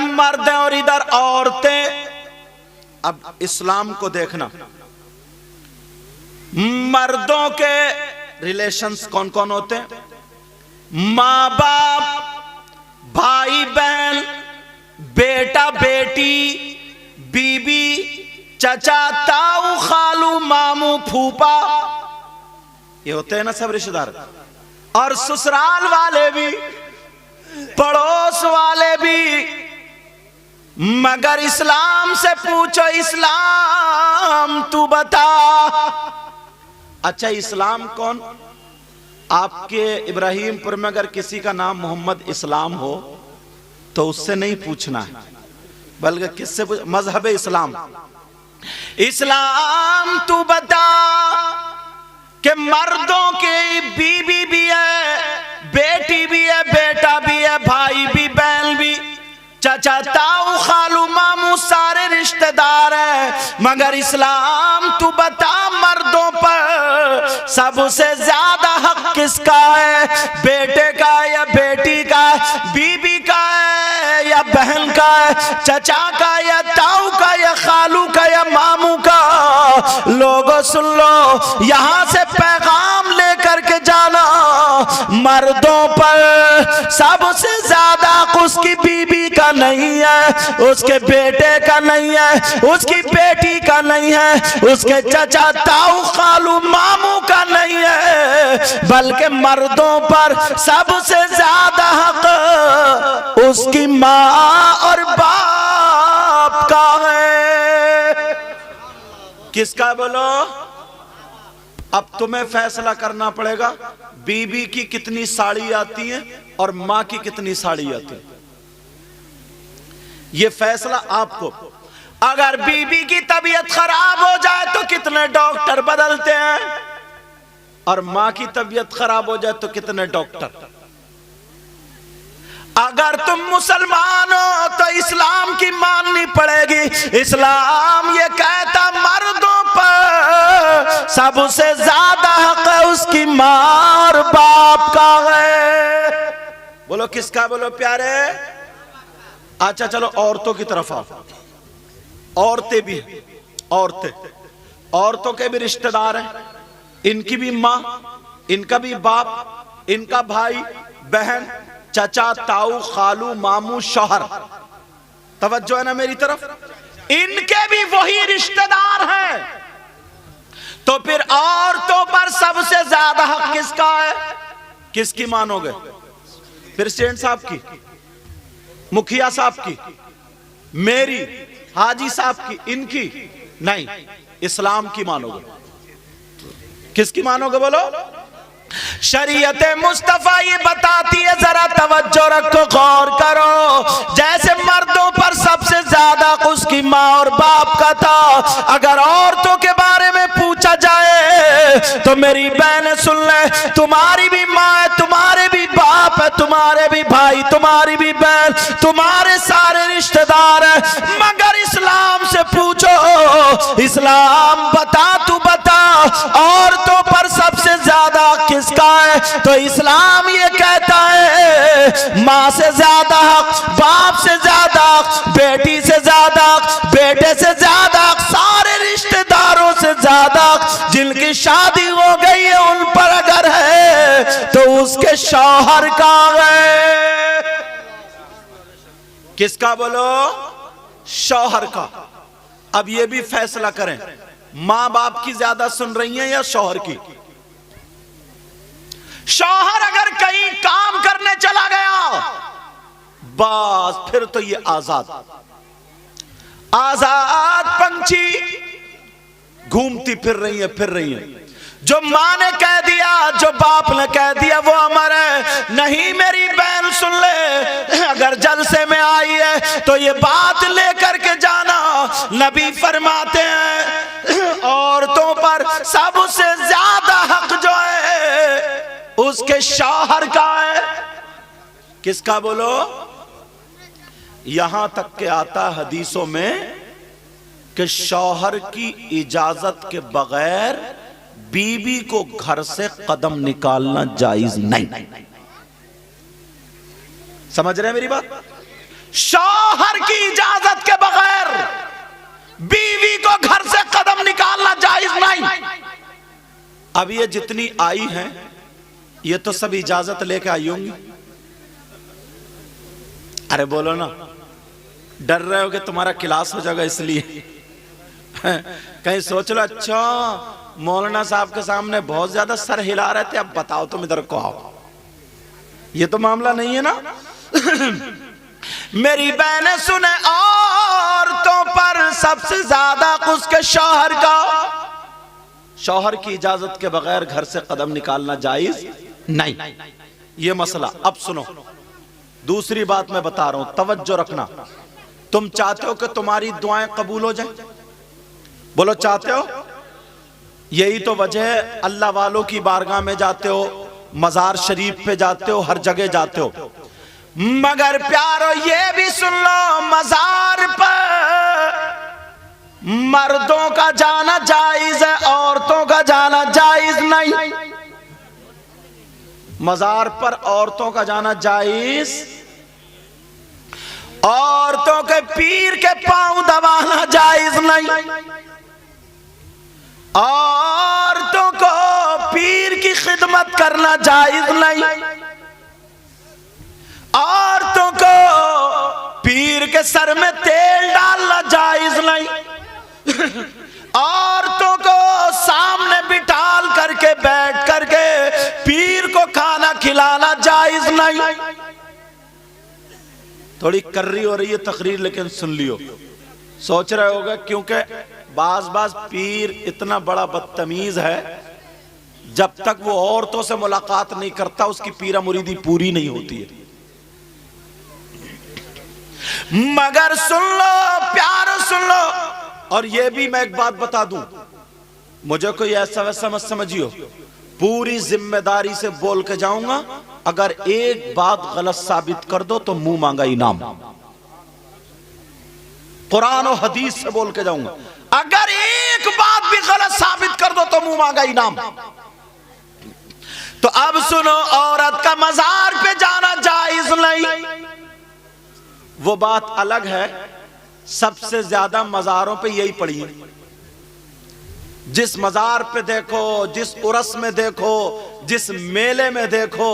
मर्द हैं और इधर औरतें। अब इस्लाम को देखना, मर्दों के रिलेशंस कौन कौन होते हैं? माँ बाप, भाई बहन, बेटा बेटी, बीबी, चचा, ताऊ, खालू, मामू, फूफा, ये होते हैं ना सब रिश्तेदार। और ससुराल वाले भी, पड़ोस वाले भी। मगर इस्लाम से पूछो, इस्लाम तू बता। अच्छा, इस्लाम कौन? आपके इब्राहिमपुर में अगर किसी का नाम मोहम्मद इस्लाम हो तो उससे नहीं पूछना है, बल्कि किससे पूछ? मजहब इस्लाम। इस्लाम तू बता कि मर्दों की बीवी भी है, बेटी भी है, बेटा भी है, भाई भी, बहन भी, चाचा, ताऊ, खालू, मामू, सारे रिश्तेदार हैं। मगर इस्लाम तू बता, मर्दों पर सबसे ज्यादा हक किसका है? बेटे का या बेटी का? बीबी का है या बहन का? चचा का या ताऊ का या खालू का या मामू का? लोगों सुन लो, यहां से पैगाम लेकर के जाना, मर्दों पर सबसे ज्यादा उसकी बीबी का नहीं है, उसके बेटे का नहीं है, उसकी बेटी का नहीं है, उसके चचा, ताऊ, खालू, मामू का नहीं है, बल्कि मर्दों पर सबसे ज्यादा हक उसकी माँ और बाप का है। किसका बोलो? अब तुम्हें फैसला करना पड़ेगा, बीबी की कितनी साड़ी आती है और माँ की कितनी साड़ी आती है। ये फैसला आपको। अगर बीबी की तबीयत खराब हो जाए तो कितने डॉक्टर बदलते हैं, और माँ की तबीयत खराब हो जाए तो कितने डॉक्टर। अगर तुम मुसलमान हो तो इस्लाम की माननी पड़ेगी। इस्लाम ये कहता, मर्दों पर सबसे ज्यादा हक उसकी माँ और बाप का है। बोलो किसका? बोलो प्यारे। अच्छा चलो औरतों की तरफ आओ। औरतें भी, औरतों के भी रिश्तेदार हैं, इनकी भी माँ, इनका भी बाप, इनका भाई बहन, चचा, ताऊ, खालू, मामू, शौहर। तवज्जो है ना मेरी तरफ? इनके भी वही रिश्तेदार हैं। तो फिर औरतों पर सबसे ज्यादा हक किसका है? किसकी मानोगे? प्रेसिडेंट साहब की, मुखिया साहब की, मेरी, हाजी साहब की, इनकी नहीं, इस्लाम की मानोगे। किसकी मानोगे बोलो? शरीयत मुस्तफा ये बताती है, जरा तवज्जो रखो, गौर करो। जैसे मर्दों पर सबसे ज्यादा उसकी माँ और बाप का था, अगर औरतों के बारे में पूछा जाए तो मेरी बहन सुन ले, तुम्हारी भी माँ है, तुम्हारे भी बाप है, तुम्हारे भी भाई, तुम्हारी भी बहन, तुम्हारे सारे रिश्तेदार हैं। मगर इस्लाम से पूछो, इस्लाम बता, तू बता, औरतों पर सबसे ज्यादा किसका है? तो इस्लाम ये कहता है, माँ से ज्यादा हक, बाप से ज्यादा हक, बेटी से ज्यादा हक, बेटे से ज्यादा हक, सारे रिश्तेदारों से ज्यादा हक। जिनकी शादी हो गई है उन पर अगर है तो उसके शौहर का है। किसका बोलो? शौहर का। अब ये भी फैसला करें, माँ बाप की ज्यादा सुन रही हैं या शौहर की? शौहर अगर कहीं काम करने चला गया, बस फिर तो ये आजाद पंछी घूमती फिर रही है। जो माँ ने कह दिया, जो बाप ने कह दिया वो अमर है। नहीं मेरी बहन सुन ले, अगर जलसे में आई है तो ये बात लेकर के जाना, नबी फरमाते हैं औरतों पर सबसे ज्यादा हक जो है उसके शौहर का है। किसका बोलो? यहां तक के आता हदीसों में कि शौहर की इजाजत के बगैर बीवी को घर से कदम निकालना जायज नहीं। समझ रहे हैं मेरी बात? शौहर शौहर की इजाजत के बगैर बीवी को घर से कदम निकालना जायज नहीं। अब ये जितनी आई हैं ये तो सब इजाजत लेके आई होंगी। अरे बोलो ना, डर रहे हो कि तुम्हारा क्लास हो जाएगा इसलिए कहीं सोच लो अच्छा मौलाना साहब के सामने बहुत ज्यादा सर हिला रहे थे, अब बताओ तुम इधर को आओ। ये तो मामला नहीं है ना मेरी बहनें सुने, औरतों पर सबसे ज्यादा उसके शौहर का, शौहर की इजाजत के बगैर घर से कदम निकालना जायज नहीं। ये मसला। अब सुनो, दूसरी बात मैं बता रहा हूं, तवज्जो रखना। तुम चाहते हो कि तुम्हारी दुआएं कबूल हो जाए? बोलो चाहते हो? यही तो वजह है अल्लाह वालों की बारगाह में जाते हो, मजार शरीफ पे जाते हो, हर जगह जाते हो। मगर प्यारो ये भी सुन लो, मजार पर मर्दों का जाना जायज है, औरतों का जाना जायज नहीं। मजार पर औरतों का जाना जायज, औरतों के पीर के पांव दबाना जायज नहीं, औरतों को पीर की खिदमत करना जायज नहीं, औरतों को पीर के सर में तेल डालना जायज नहीं, औरतों को सामने बिठाल करके बैठ करके पीर को खाना खिलाना जायज नहीं। थोड़ी कर्री हो रही है तकरीर, लेकिन सुन लियो। सोच रहे होगा क्योंकि बाज पीर इतना बड़ा बदतमीज है, जब तक वो औरतों से मुलाकात नहीं करता उसकी पीरा मुरीदी पूरी नहीं होती है। मगर सुन लो प्यारो, सुन लो। और ये भी मैं एक बात बता दूं, मुझे कोई ऐसा वैसा मत समझियो, पूरी जिम्मेदारी से बोल के जाऊंगा। अगर एक बात गलत साबित कर दो तो मुंह मांगा इनाम। कुरान और हदीस से बोल के जाऊंगा, अगर एक बात भी गलत साबित कर दो तो मुंह मांगा इनाम। तो अब सुनो, औरत का मजार पे जाना जायज नहीं। वो बात अलग है, सबसे ज्यादा मजारों पे यही पड़ी है। जिस मजार पे देखो, जिस उरस में देखो, जिस मेले में देखो,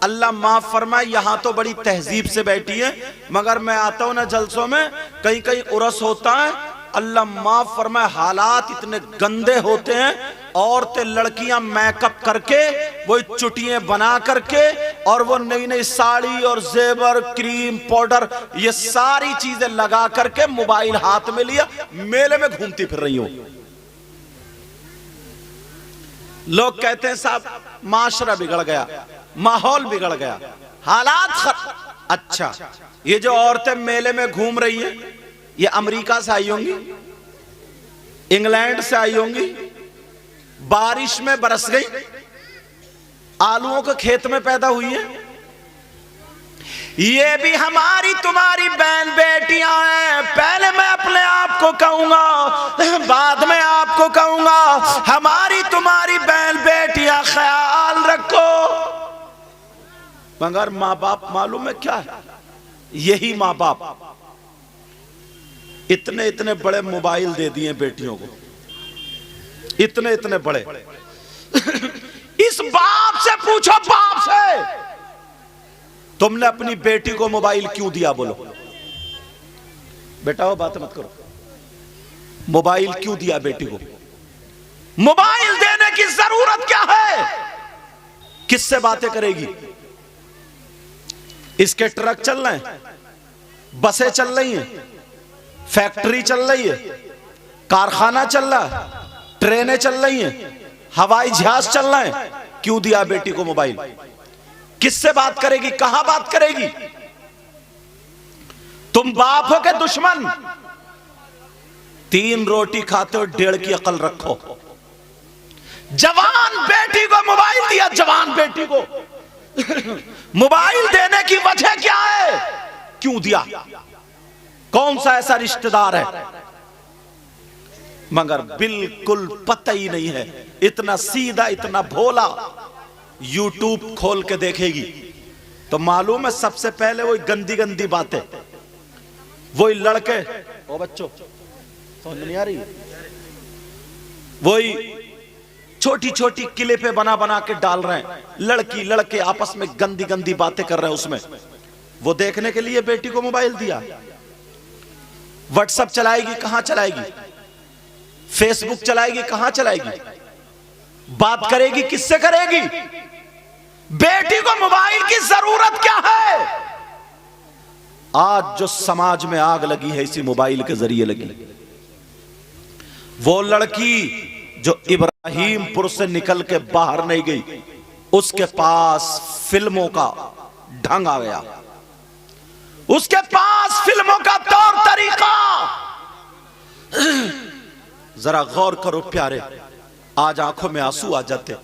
अल्लाह माफ फरमाए, यहां तो बड़ी तहजीब से बैठी है, मगर मैं आता हूं ना जलसों में, कहीं कहीं उरस होता है, अल्लाह माफ फरमाए हालात इतने गंदे होते हैं। औरतें लड़कियां मेकअप करके, वो चुटियां बना करके, और वो नई नई साड़ी और जेवर, क्रीम, पाउडर, ये सारी चीजें लगा करके मोबाइल हाथ में लिया मेले में घूमती फिर रही हो। लोग कहते हैं साहब माशरा बिगड़ गया, माहौल बिगड़ गया, हालात अच्छा, ये जो औरतें मेले में घूम रही हैं, ये अमेरिका से आई होंगी, इंग्लैंड से आई होंगी, बारिश में बरस गई, आलूओं के खेत में पैदा हुई है। ये भी हमारी तुम्हारी बहन बेटियां हैं। पहले मैं अपने आप को कहूंगा, बाद में आपको कहूंगा, हमारी तुम्हारी बहन बेटियां, ख्याल रखो। मगर माँ बाप मालूम है क्या है? यही माँ बाप इतने इतने बड़े मोबाइल दे दिए बेटियों को, इतने इतने बड़े। इस बाप से पूछो, बाप से, तुमने अपनी बेटी को मोबाइल क्यों दिया? बोलो बेटा, वो बात मत करो, मोबाइल क्यों दिया बेटी को? मोबाइल देने की जरूरत क्या है? किससे बातें करेगी? इसके ट्रक चल रहे हैं, बसें चल रही हैं, फैक्ट्री चल रही है, कारखाना चल रहा है, ट्रेनें चल रही हैं, हवाई जहाज चल रहे हैं। क्यों दिया बेटी को मोबाइल? किससे बात करेगी? कहां बात करेगी? तुम बाप हो के दुश्मन? 3 रोटी खाते हो, 1.5 की अकल रखो। जवान बेटी को मोबाइल दिया, जवान बेटी को मोबाइल देने की वजह क्या है? क्यों दिया? कौन सा ऐसा रिश्तेदार है? मगर बिल्कुल पता ही नहीं है। इतना सीधा, इतना भोला, यूट्यूब खोल के देखेगी तो मालूम है सबसे पहले वो गंदी गंदी बातें। वही लड़के, ओ बच्चों समझ नहीं आ रही, वही छोटी छोटी क्लिपें बना बना के डाल रहे हैं, लड़की लड़के आपस में गंदी गंदी बातें कर रहे हैं उसमें। वो देखने के लिए बेटी को मोबाइल दिया। व्हाट्सएप चलाएगी, कहां चलाएगी? फेसबुक चलाएगी, कहां चलाएगी? बात करेगी किससे करेगी? बेटी को मोबाइल की जरूरत क्या है? आज जो समाज में आग लगी है इसी मोबाइल के जरिए लगी। वो लड़की जो इब्राहिमपुर से निकल के बाहर नहीं गई, उसके पास फिल्मों का ढंग आ गया, उसके पास फिल्मों का तौर तरीका। जरा गौर करो प्यारे, आज आंखों में आंसू आ जाते।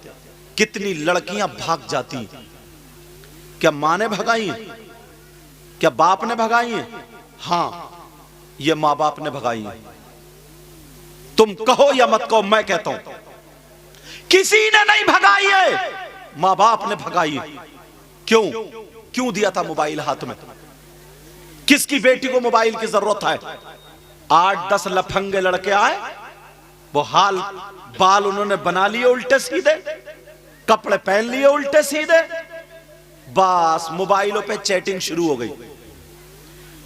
कितनी लड़कियां भाग जाती। क्या मां ने भगाई है? क्या बाप ने भगाई है? हां, ये मां बाप ने भगाई है। तुम कहो या मत कहो, मैं कहता हूं किसी ने नहीं भगाई है, मां बाप ने भगाई है। क्यों? क्यों दिया था मोबाइल हाथ में? किसकी बेटी को मोबाइल की जरूरत है? 8-10 लफंगे लड़के आए, वो हाल बाल उन्होंने बना लिए उल्टे सीधे, कपड़े पहन लिए उल्टे सीधे, बस मोबाइलों पे चैटिंग शुरू हो गई।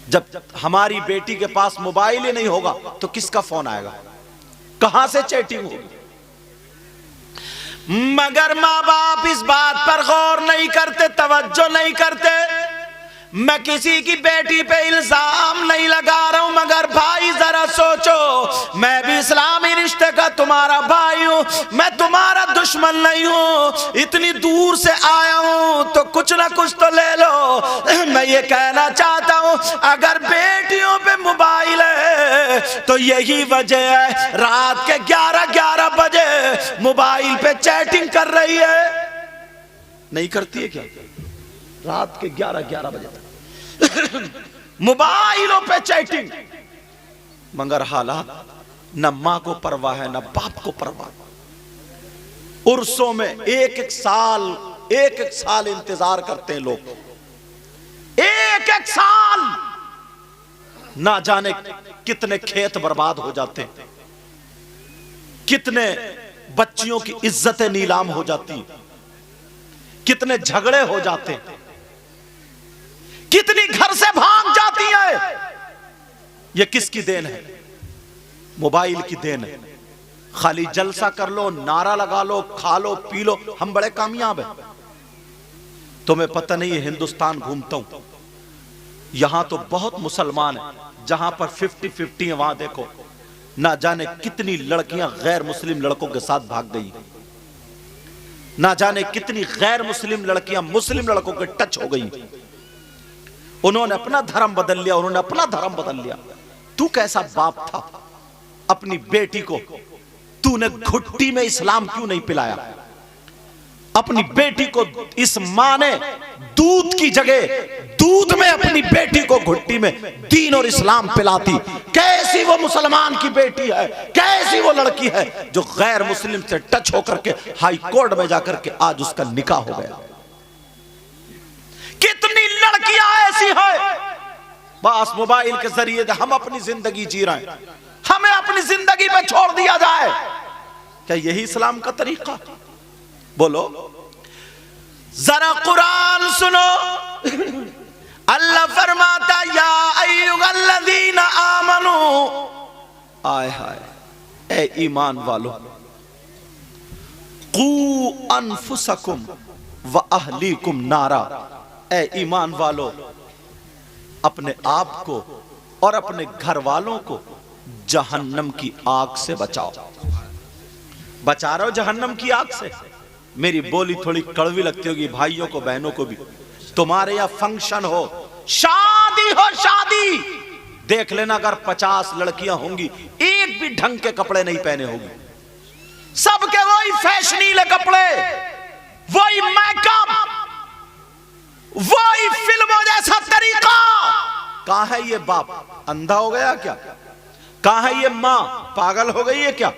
जब हमारी बेटी के पास मोबाइल ही नहीं होगा तो किसका फोन आएगा? कहां से चैटिंग होगी? मगर मां बाप इस बात पर गौर नहीं करते, तवज्जो नहीं करते। मैं किसी की बेटी पे इल्जाम नहीं लगा रहा हूं, मगर भाई जरा सोचो, मैं भी इस्लामी रिश्ते का तुम्हारा भाई हूं, मैं तुम्हारा दुश्मन नहीं हूं। इतनी दूर से आया हूं तो कुछ ना कुछ तो ले लो। मैं ये कहना चाहता हूं, अगर बेटियों पे मोबाइल है तो यही वजह है रात के 11-11 बजे मोबाइल पे चैटिंग कर रही है। नहीं करती है क्या? रात के 11-11 बजे तक मोबाइलों पे चैटिंग। मगर हालात, न मां को परवाह है न बाप को परवाह। उर्सों में एक एक साल इंतजार करते हैं लोग, एक एक साल। ना जाने कितने खेत बर्बाद हो जाते हैं, कितने बच्चियों की इज्जतें नीलाम हो जाती, कितने झगड़े हो जाते हैं, कितनी घर से भाग जाती है। ये किसकी देन है? मोबाइल की देन है। खाली जलसा कर लो, नारा लगा लो, खा लो, पी लो, हम बड़े कामयाब हैं। तुम्हें पता नहीं है, हिंदुस्तान घूमता हूं, यहां तो बहुत मुसलमान है, जहां पर 50-50 है, वहां देखो ना जाने कितनी लड़कियां गैर मुस्लिम लड़कों के साथ भाग गई, ना जाने कितनी गैर मुस्लिम लड़कियां मुस्लिम लड़कों के टच हो गई। उन्होंने अपना धर्म बदल लिया, उन्होंने अपना धर्म बदल लिया। तू कैसा बाप था? अपनी बेटी को तूने घुट्टी में इस्लाम क्यों नहीं पिलाया? अपनी बेटी को इस मां ने दूध की जगह दूध में अपनी बेटी को घुट्टी में दीन और इस्लाम पिलाती। कैसी वो मुसलमान की बेटी है, कैसी वो लड़की है जो गैर मुस्लिम से टच होकर के हाई कोर्ट में जाकर के आज उसका निकाह हो गया। कितनी लड़कियां ऐसी है, बस मोबाइल के जरिए हम अपनी जिंदगी जी रहे हैं, हमें अपनी जिंदगी पे छोड़ दिया जाए। क्या यही इस्लाम का तरीका? बोलो जरा कुरान सुनो। अल्लाह फरमाता या अय्युहल्लज़ीना आमनू, आय हाय ए ईमान वालो, कू अनफुसकुम व अहलीकुम नारा, ए ईमान वालो अपने आप को और अपने घर वालों को जहन्नम की आग से बचाओ। बचा रहे हो जहन्नम की आग से? मेरी बोली थोड़ी कड़वी लगती होगी भाइयों को बहनों को भी। तुम्हारे यहां फंक्शन हो, शादी हो, शादी देख लेना, अगर 50 लड़कियां होंगी एक भी ढंग के कपड़े नहीं पहने होगी, सबके वही फैशनीले कपड़े, वही मेकअप, वही फिल्मों जैसा तरीका। कहां है ये बाप? अंधा हो गया क्या? कहां है ये मां? पागल हो गई है क्या?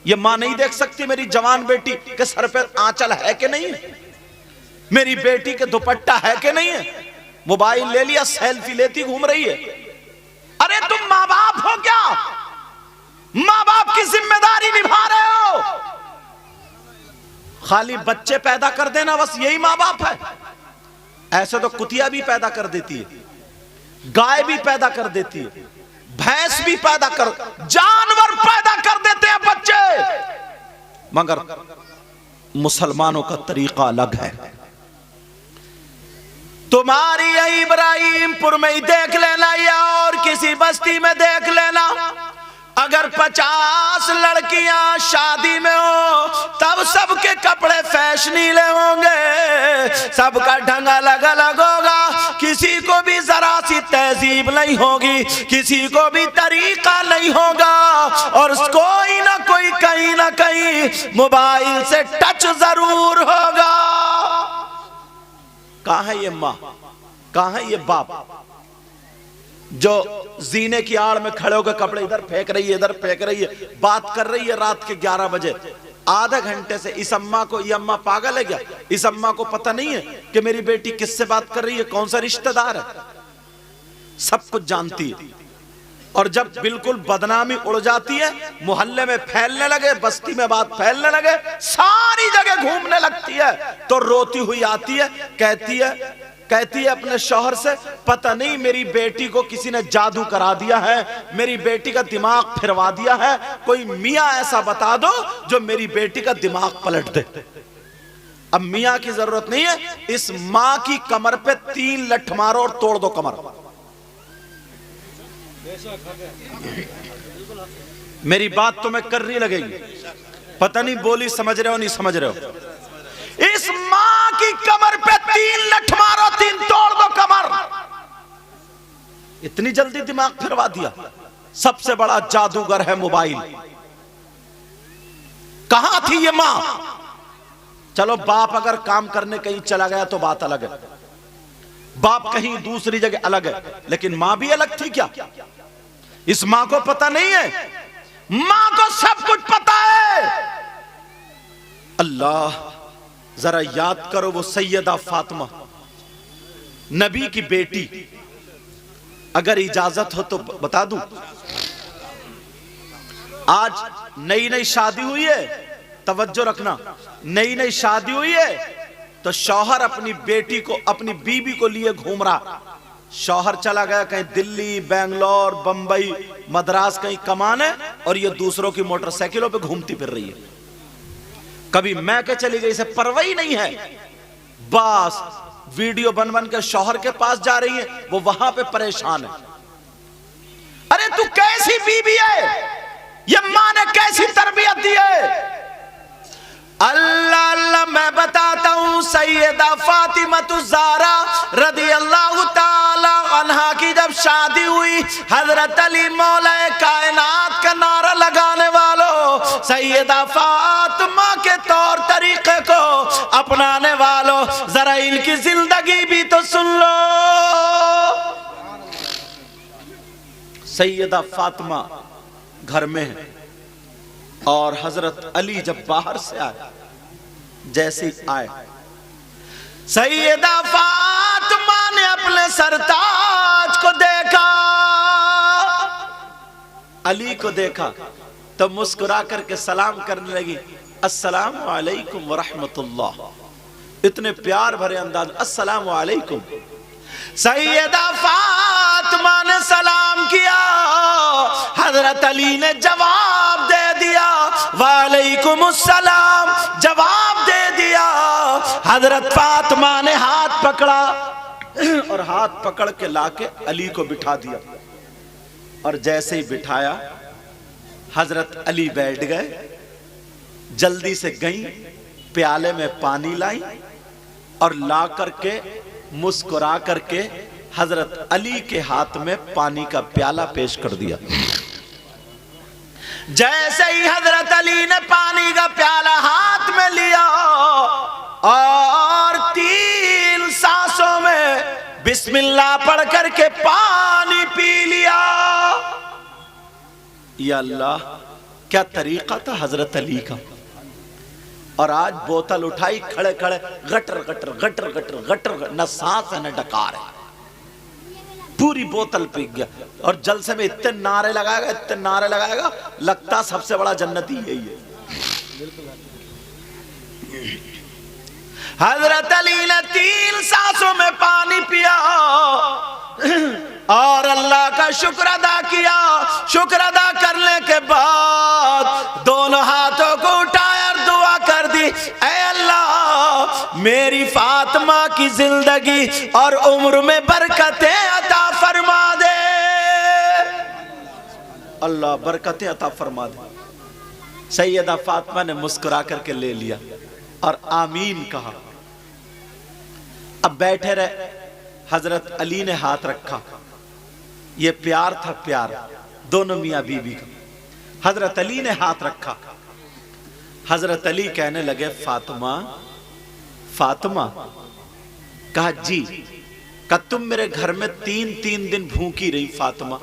ये मां नहीं देख सकती मेरी जवान बेटी के सर पे आंचल है कि नहीं है, मेरी बेटी के दुपट्टा है कि नहीं है? मोबाइल ले लिया, सेल्फी लेती घूम रही है। खाली बच्चे पैदा कर देना बस यही माँ बाप है? ऐसे तो कुतिया भी पैदा कर देती है, गाय भी पैदा कर देती है, भैंस भी पैदा कर, जानवर पैदा कर देते हैं बच्चे। मगर मुसलमानों का तरीका अलग है। तुम्हारी इब्राहिमपुर में ही देख लेना या और किसी बस्ती में देख लेना, अगर 50 लड़कियां शादी में हो तब सबके कपड़े फैशनीले होंगे, सबका ढंग अलग अलग होगा, किसी को भी जरा सी तहजीब नहीं होगी, किसी को भी तरीका नहीं होगा, और कोई ना कोई कहीं ना कहीं मोबाइल से टच जरूर होगा। कहां है ये माँ, कहां है ये बाप जो जीने की आड़ में खड़े होकर कपड़े इधर फेंक रही है, इधर फेंक रही है, बात कर रही है रात के 11 बजे, आधा घंटे से। इस अम्मा को, ये अम्मा पागल है क्या? इस अम्मा को पता नहीं है कि मेरी बेटी किससे बात कर रही है, कौन सा रिश्तेदार है? सब कुछ जानती है। और जब बिल्कुल बदनामी उड़ जाती है, मोहल्ले में फैलने लगे, बस्ती में बात फैलने लगे, सारी जगह घूमने लगती है, तो रोती हुई आती है, कहती है अपने शौहर से, पता नहीं मेरी बेटी को किसी ने जादू करा दिया है, मेरी बेटी का दिमाग फिरवा दिया है, कोई मियां ऐसा बता दो जो मेरी बेटी का दिमाग पलट दे। अब मियां की जरूरत नहीं है, इस मां की कमर पे 3 लठ मारो और तोड़ दो कमर। मेरी बात तो मैं करनी लगेगी, पता नहीं बोली समझ रहे हो नहीं समझ रहे हो। इस मां की कमर पे 3 लठ मारो, 3 तोड़ दो कमर। इतनी जल्दी दिमाग फिरवा दिया। सबसे बड़ा जादूगर है मोबाइल। कहां थी ये मां? चलो बाप अगर काम करने कहीं चला गया तो बात अलग है, बाप कहीं दूसरी जगह अलग है, लेकिन मां भी अलग थी क्या? इस मां को पता नहीं है? मां को सब कुछ पता है। अल्लाह, जरा याद करो वो सैयदा फातिमा, नबी की बेटी। अगर इजाजत हो तो बता दूं, आज नई नई शादी हुई है, तवज्जो रखना, नई नई शादी हुई है तो शौहर अपनी बेटी को, अपनी बीबी को लिए घूम रहा। शौहर चला गया कहीं दिल्ली, बेंगलोर, बंबई, मद्रास कहीं कमाने, और ये दूसरों की मोटरसाइकिलों पे घूमती फिर रही है। कभी मैं के चली गई, इसे परवाह ही नहीं है। बस वीडियो बन बन के शौहर के पास जा रही है, वो वहां पे परेशान है। अरे तू कैसी बीबी है? ये मां ने कैसी तरबियत दी है? अल्लाह अल्लाह, मैं बताता हूं। सैयदा फातिमा ज़हरा रदियल्लाहु ताला अन्हा की जब शादी हुई, हजरत अली मौला कायनात का नारा लगाने वालों, सैयदा फातिमा के तौर तरीके को अपनाने वालों, जरा इनकी जिंदगी भी तो सुन लो। सैयदा फातिमा घर में है और हजरत अली जब बाहर से आए, जैसे आए, सैयदा फातिमा ने अपने सरताज को देखा, अली को देखा तो मुस्कुरा करके सलाम करने लगी, अस्सलामु अलैकुम व रहमतुल्लाह। इतने प्यार भरे अंदाज, अस्सलामु अलैकुम। सैयदा फातिमा ने सलाम किया, हजरत अली ने जवाब दे दिया, वालेकुम अस्सलाम, जवाब दे दिया। हजरत फातिमा ने हाथ पकड़ा और हाथ पकड़ के लाके अली को बिठा दिया, और जैसे ही बिठाया हजरत अली बैठ गए। जल्दी से गई, प्याले में पानी लाई और ला करके मुस्कुरा करके हजरत अली के हाथ में पानी का प्याला पेश कर दिया। जैसे ही हजरत अली ने पानी का प्याला हाथ में लिया और 3 सांसों में बिस्मिल्लाह पढ़ करके पानी पी लिया। या अल्लाह, क्या तरीका था हजरत अली का। और आज बोतल उठाई, खड़े खड़े gutter gutter gutter gutter gutter, न सांस है न डकार है, पूरी बोतल पी गया। और जलसे में इतने नारे लगाएगा, इतने नारे लगाएगा, लगता सबसे बड़ा जन्नती यही है। हजरत अली ने 3 सांसों में पानी पिया और अल्लाह का शुक्र अदा किया। शुक्र अदा करने के बाद दोनों हाथों को उठाया और दुआ कर दी, ऐ अल्लाह मेरी फातिमा की जिंदगी और उम्र में बरकतें अता फरमा दे। अल्लाह बरकतें अता फरमा दे। सैयदा फातिमा ने मुस्कुरा करके ले लिया और आमीन कहा। अब बैठे रहे, हजरत अली ने हाथ रखा। ये प्यार था, प्यार दोनों मियां बीबी का। हजरत अली ने हाथ रखा। हजरत अली कहने लगे, फातिमा फातिमा। कहा जी। कहा तुम मेरे घर में 3 दिन भूखी रही फातिमा,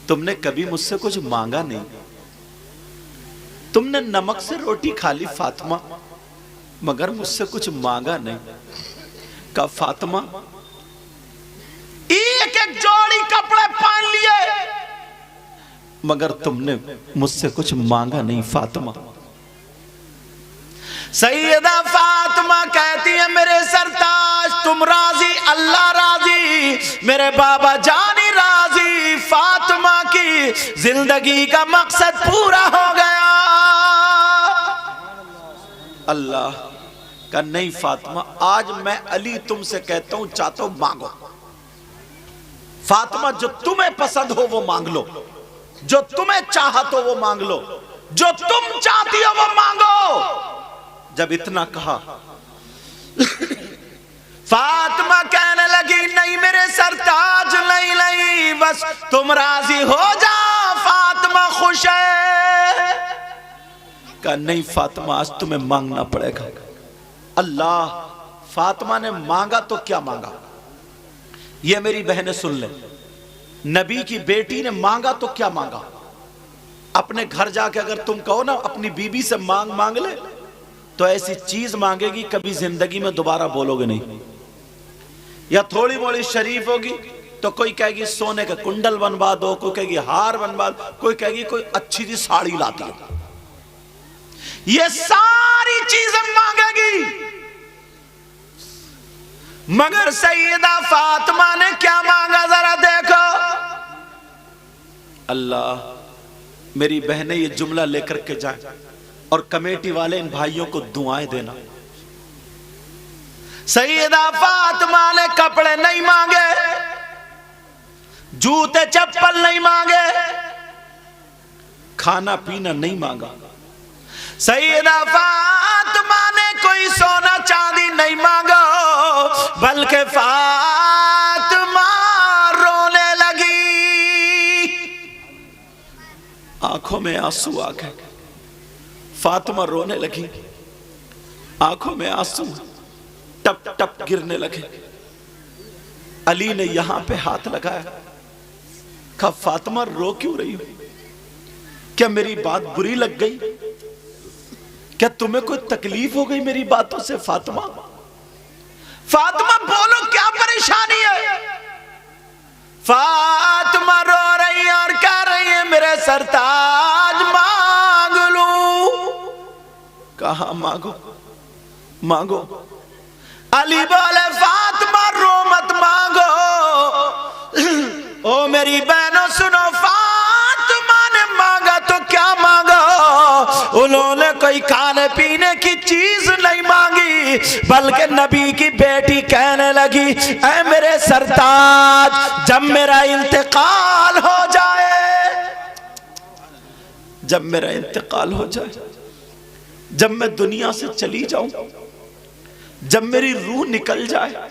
तुमने कभी मुझसे कुछ मांगा नहीं, तुमने नमक से रोटी खा ली फातिमा, मगर मुझसे कुछ मांगा नहीं। कहा फातिमा एक जोड़ी कपड़े पहन लिए, मगर तुमने मुझसे कुछ मांगा नहीं फातिमा। सैयदा फातिमा कहती है, मेरे सरताज तुम राजी, अल्लाह राजी, मेरे बाबा जानी राजी, फातिमा की जिंदगी का मकसद पूरा हो गया। अल्लाह का नहीं फातिमा, आज मैं अली तुमसे कहता हूं, चाहता हूं मांगो फातिमा, जो तुम्हें पसंद हो वो मांग लो, जो तुम्हें चाहत हो वो मांग लो, जो तुम चाहती हो वो मांगो। जब इतना कहा फातिमा कहने लगी, नहीं मेरे सरताज, नहीं नहीं, बस तुम राजी हो जा, फातिमा खुश है। कहा नहीं फातिमा, आज तुम्हें मांगना पड़ेगा। अल्लाह, फातिमा ने मांगा तो क्या मांगा, ये मेरी बहनें सुन ले। नबी की बेटी ने मांगा तो क्या मांगा। अपने घर जाके अगर तुम कहो ना अपनी बीबी से मांग ले, तो ऐसी चीज मांगेगी कभी जिंदगी में दोबारा बोलोगे नहीं। या थोड़ी मोड़ी शरीफ होगी तो कोई कहेगी सोने का कुंडल बनवा दो, कोई कहेगी हार बनवा दो, कोई कहेगी कोई अच्छी सी साड़ी लाती हो। ये सारी चीजें मांगेगी, मगर सैयदा फातिमा ने क्या मांगा जरा देखो। अल्लाह, मेरी बहनें ये जुमला लेकर के जाए और कमेटी वाले इन भाइयों को दुआएं देना। सैयदा फातिमा ने कपड़े नहीं मांगे, जूते चप्पल नहीं मांगे, खाना पीना नहीं मांगा। सैयदा फातिमा ने कोई सोना चांदी नहीं मांगा, बल्कि फातिमा रोने लगी। आंखों में आंसू आ गए, फातिमा रोने लगी, आंखों में आंसू टप टप गिरने लगे। अली ने यहां पे हाथ लगाया, कहा फातिमा रो क्यों रही हो, क्या मेरी बात बुरी लग गई, क्या तुम्हें कोई तकलीफ हो गई मेरी बातों से। फातिमा फातिमा बोलो क्या परेशानी है। फातिमा रो रही है और कह रही है, मेरे सरताज मांग लूं। कहा मांगो मांगो। अली बोले फातिमा रो मत मांगो। ओ मेरी बहनों सुनो, फातिमा ने मांगा तो क्या मांगा, उन्होंने कोई खाने पीने की चीज नहीं मांगी, बल्कि नबी की बेटी कहने लगी, ऐ मेरे सरताज जब मेरा इंतकाल हो जाए, जब मेरा इंतकाल हो जाए, जब मैं दुनिया से चली जाऊं, जब मेरी रूह निकल जाए,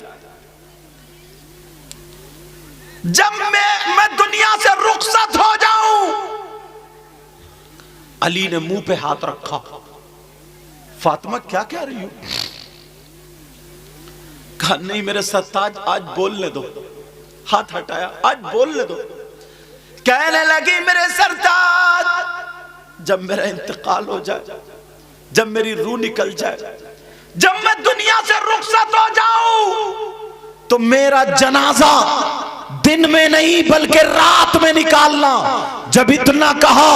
जब मैं दुनिया से रुखसत हो जाऊं। अली ने मुंह पे हाथ रखा, फातिमा क्या कह रही हो। कहा नहीं मेरे सरताज आज बोलने दो। हाथ हटाया, आज बोलने दो। कहने लगी, मेरे सरताज जब मेरा इंतकाल हो जाए, जब मेरी रूह निकल जाए, जब मैं दुनिया से रुखसत हो जाऊं, तो मेरा जनाजा दिन में नहीं बल्कि रात में निकालना। जब इतना कहा,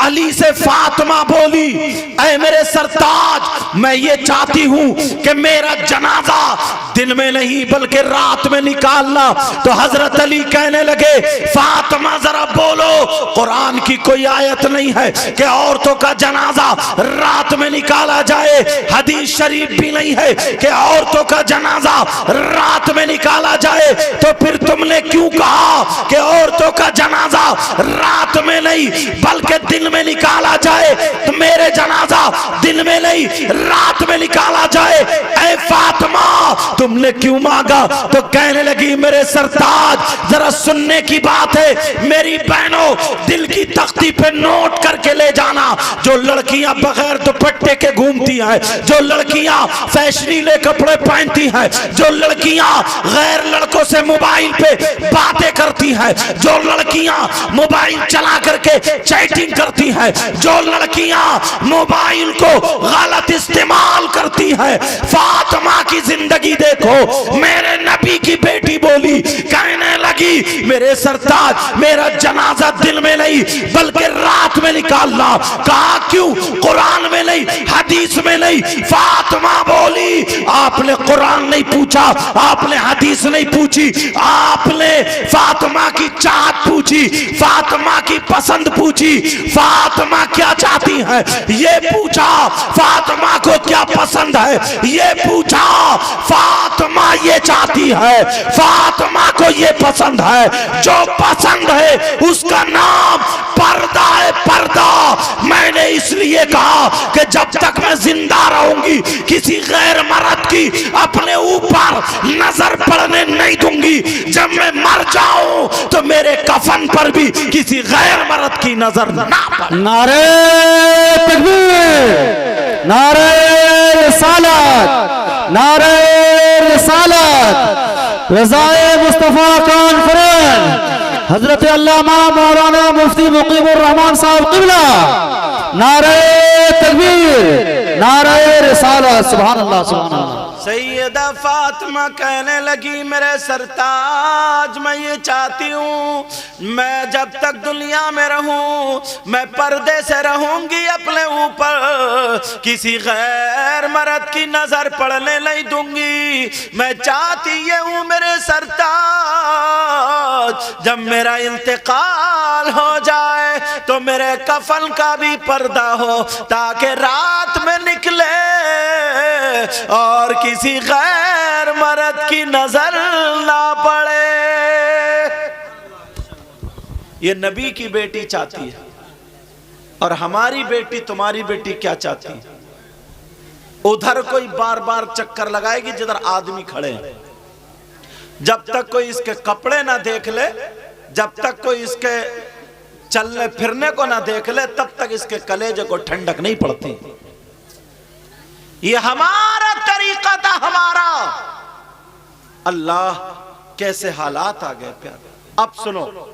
अली से फातिमा बोली, ऐ मेरे सरताज, मैं ये चाहती हूं कि मेरा जनाजा दिन में नहीं बल्कि रात में निकालना। तो हजरत अली कहने लगे, फातिमा जरा बोलो, कुरान की कोई आयत नहीं है कि औरतों का जनाजा रात में निकाला जाए, हदीस शरीफ भी नहीं है कि औरतों का जनाजा रात में निकाला जाए। तो फिर तुमने क्यों कहा कि औरतों का जनाजा रात में नहीं बल्कि दिन में निकाला जाए? तो मेरे जनाजा दिन में नहीं रात में निकाला जाए। ऐ फातिमा, तुमने क्यों मांगा? तो कहने लगी, मेरे सरताज जरा सुनने की बात है, मेरी बहनों दिल की तख्ती पे नोट करके ले जाना। जो लड़कियां बगैर दुपट्टे के घूमती हैं, जो लड़कियां फैशनीले कपड़े पहनती हैं, जो लड़कियां गैर लड़कों से मोबाइल पे बातें करती हैं, जो लड़कियां मोबाइल चला करके चैटिंग करती हैं, जो लड़कियां मोबाइल को गलत इस्तेमाल करती हैं, फातिमा की जिंदगी देखो। मेरे नबी की बेटी बोली, कहने लगी, मेरे सरताज मेरा जनाजा दिन में नहीं बल्कि रात में निकालना। कहा क्यों? कुरान में नहीं, हदीस में नहीं। फातिमा बोली, आपने कुरान नहीं पूछा, आपने हदीस नहीं पूछी, आपने फातिमा की चाहत पूछी, फातिमा की पसंद पूछी, फातिमा क्या चाहती है ये पूछा, फातिमा को क्या पसंद है ये पूछा। फातिमा ये चाहती है, फातिमा को ये पसंद है, जो पसंद है उसका नाम पर्दा है, पर्दा। मैंने इसलिए कहा कि जब तक मैं जिंदा रहूंगी किसी गैर मर्द की अपने ऊपर नजर पड़ने नहीं दूंगी। जब मैं मर जाऊं तो मेरे कफन पर भी किसी गैर मर्द की नजर ना पड़े। नारे तकबीर, नारे रिसालत, नारे रिसालत, रज़ाए मुस्तफा कॉन्फ्रेंस हजरत अल्लामा मौलाना मुफ्ती मुकीमुर रहमान साहब क़िबला। नारे तकबीर, नारे रिसालत, सुभान अल्लाह, सुभान अल्लाह। सैयदा फातिमा कहने लगी, मेरे सरताज मैं ये चाहती हूँ, मैं जब तक दुनिया में रहूं मैं पर्दे से रहूंगी, अपने ऊपर किसी गैर मर्द की नजर पड़ने नहीं दूंगी। मैं चाहती ये हूँ मेरे सरताज, जब मेरा इंतकाल हो जाए तो मेरे कफन का भी पर्दा हो, ताकि रात में निकले और किसी गैर मर्द की नजर ना पड़े। ये नबी की बेटी चाहती है, और हमारी बेटी तुम्हारी बेटी क्या चाहती है? उधर कोई बार बार चक्कर लगाएगी जिधर आदमी खड़े हैं। जब तक कोई इसके कपड़े ना देख ले, जब तक कोई इसके चलने फिरने को ना देख ले, तब तक इसके कलेजे को ठंडक नहीं पड़ती। ये हमारा तरीका था, हमारा। अल्लाह कैसे हालात आ गए प्यार। अब सुनो,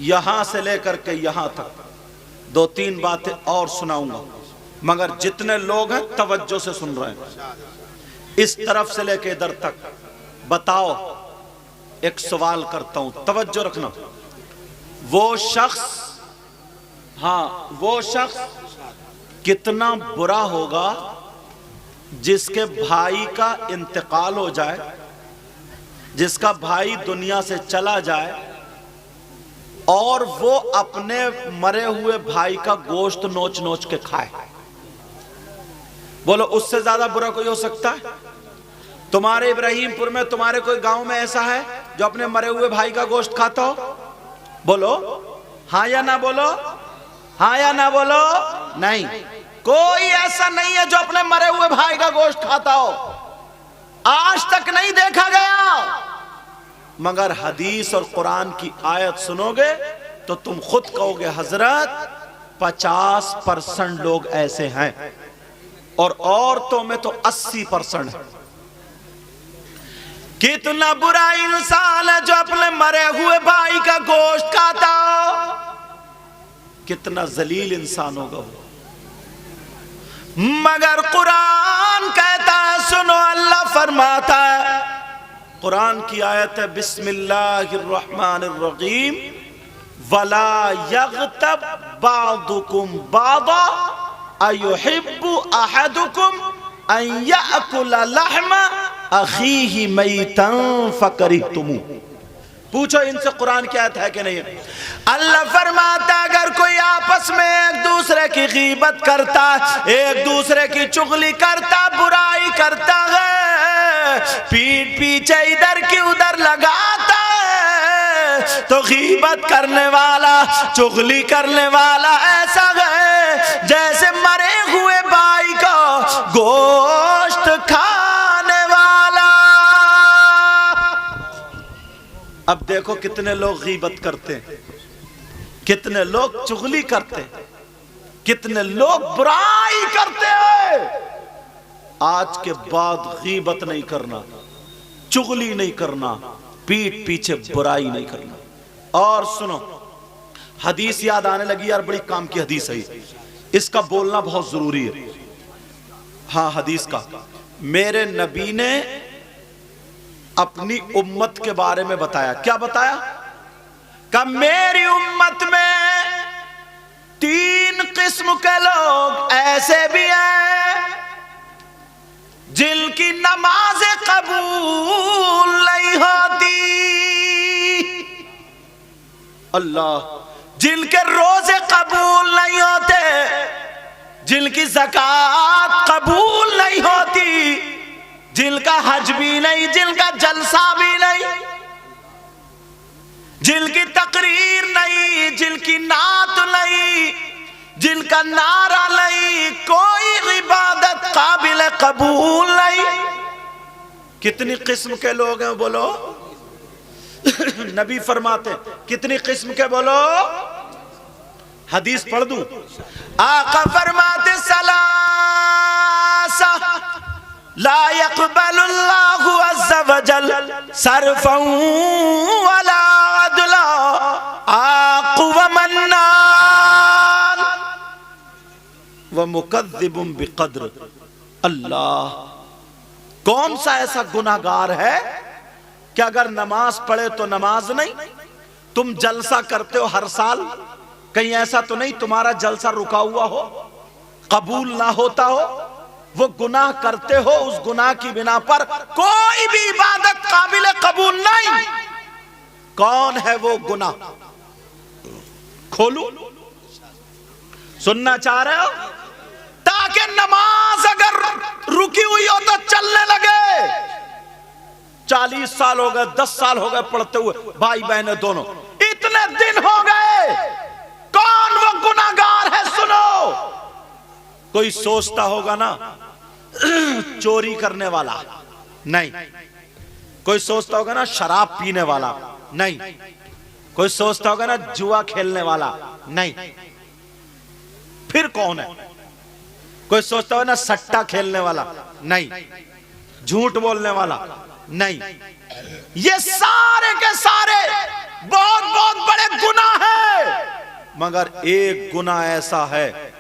यहां से लेकर के यहां तक दो तीन बातें और सुनाऊंगा, मगर जितने लोग हैं तवज्जो से सुन रहे हैं, इस तरफ से लेकर इधर तक। बताओ, एक सवाल करता हूं, तवज्जो रखना। वो शख्स, हाँ वो शख्स कितना बुरा होगा जिसके भाई का इंतकाल हो जाए, जिसका भाई दुनिया से चला जाए और वो अपने मरे हुए भाई का गोश्त नोच नोच के खाए। बोलो, उससे ज्यादा बुरा कोई हो सकता है? तुम्हारे इब्राहिमपुर में, तुम्हारे कोई गांव में ऐसा है जो अपने मरे हुए भाई का गोश्त खाता हो? बोलो हाँ या ना बोलो, हाँ या ना बोलो। नहीं, कोई ऐसा नहीं है जो अपने मरे हुए भाई का गोश्त खाता हो, आज तक नहीं देखा गया। मगर हदीस और कुरान की आयत सुनोगे तो तुम खुद कहोगे, हजरत 50% लोग ऐसे हैं, और औरतों में तो 80% है। कितना बुरा इंसान है जो अपने मरे हुए भाई का गोश्त खाता हो। कितना जलील इंसान होगा वो। मगर कुरान कहता है, सुनो, अल्लाह फरमाता है, कुरान की आयत है बिस्मिल्लाहिर्रहमानिर्रहीम वला यग़तब बादुकुम बादा अयुहिब्बु अहदुकुम अन याकुला लहमा अखीही मैतन फकरिहतुमू। पूछो इनसे कुरान की आयत है कि नहीं? अल्लाह फरमाता अगर कोई आपस में एक दूसरे की गीबत करता, एक दूसरे की चुगली करता, बुराई करता है, पीठ पीछे इधर की उधर लगाता है, तो गीबत करने वाला, चुगली करने वाला ऐसा है जैसे मरे हुए भाई का गोश्त खाने वाला। अब देखो कितने लोग गीबत करते हैं, कितने लोग चुगली करते हैं, कितने लोग बुराई करते हैं। आज के बाद गीबत नहीं करना, चुगली नहीं करना, पीठ पीछे बुराई नहीं करना। और सुनो, हदीस याद आने लगी यार, बड़ी काम की हदीस है, इसका बोलना बहुत जरूरी है। हाँ, हदीस का मेरे नबी ने अपनी उम्मत के बारे में बताया। क्या बताया? कि मेरी उम्मत में 3 किस्म के लोग ऐसे भी हैं जिनकी नमाज कबूल नहीं होती। अल्लाह, जिनके रोजे कबूल नहीं होते, जिनकी ज़कात कबूल नहीं होती, जिनका हज भी नहीं, जिनका जलसा भी नहीं, जिनकी तकरीर नहीं, जिनकी नात नहीं, जिनका नारा नहीं, कोई इबादत काबिल कबूल नहीं। कितनी किस्म के लोग हैं बोलो? नबी फरमाते कितनी किस्म के बोलो? हदीस पढ़ दूं? आका फरमाते सलासा ला यक़बलुल्लाहु अज़्ज़ा वजल सरफ़न वला अदला आक़ व मन्नान व मुकज़्ज़िबुन बिक़द्र। अल्लाह, कौन सा ऐसा गुनाहगार है कि अगर नमाज पढ़े तो नमाज नहीं? तुम जलसा करते हो हर साल, कहीं ऐसा तो नहीं तुम्हारा जलसा रुका हुआ हो, कबूल ना होता हो? वो गुनाह करते हो, उस गुनाह की बिना पर कोई भी इबादत काबिल कबूल नहीं। कौन है वो गुनाह? खोलू? सुनना चाह रहे हो? ताकि नमाज अगर रुकी हुई हो तो चलने लगे। 40 साल हो गए, 10 साल हो गए पढ़ते हुए, भाई बहने दोनों, इतने दिन हो गए, कौन वो गुनाहगार है? सुनो, कोई सोचता होगा ना चोरी करने वाला, नहीं। कोई सोचता होगा ना शराब पीने वाला, नहीं। कोई सोचता होगा ना जुआ खेलने वाला, नहीं। फिर कौन है? कोई सोचता होगा ना सट्टा खेलने वाला, नहीं। झूठ बोलने वाला, नहीं। ये सारे के सारे बहुत बहुत बड़े गुनाह हैं, मगर एक गुनाह ऐसा है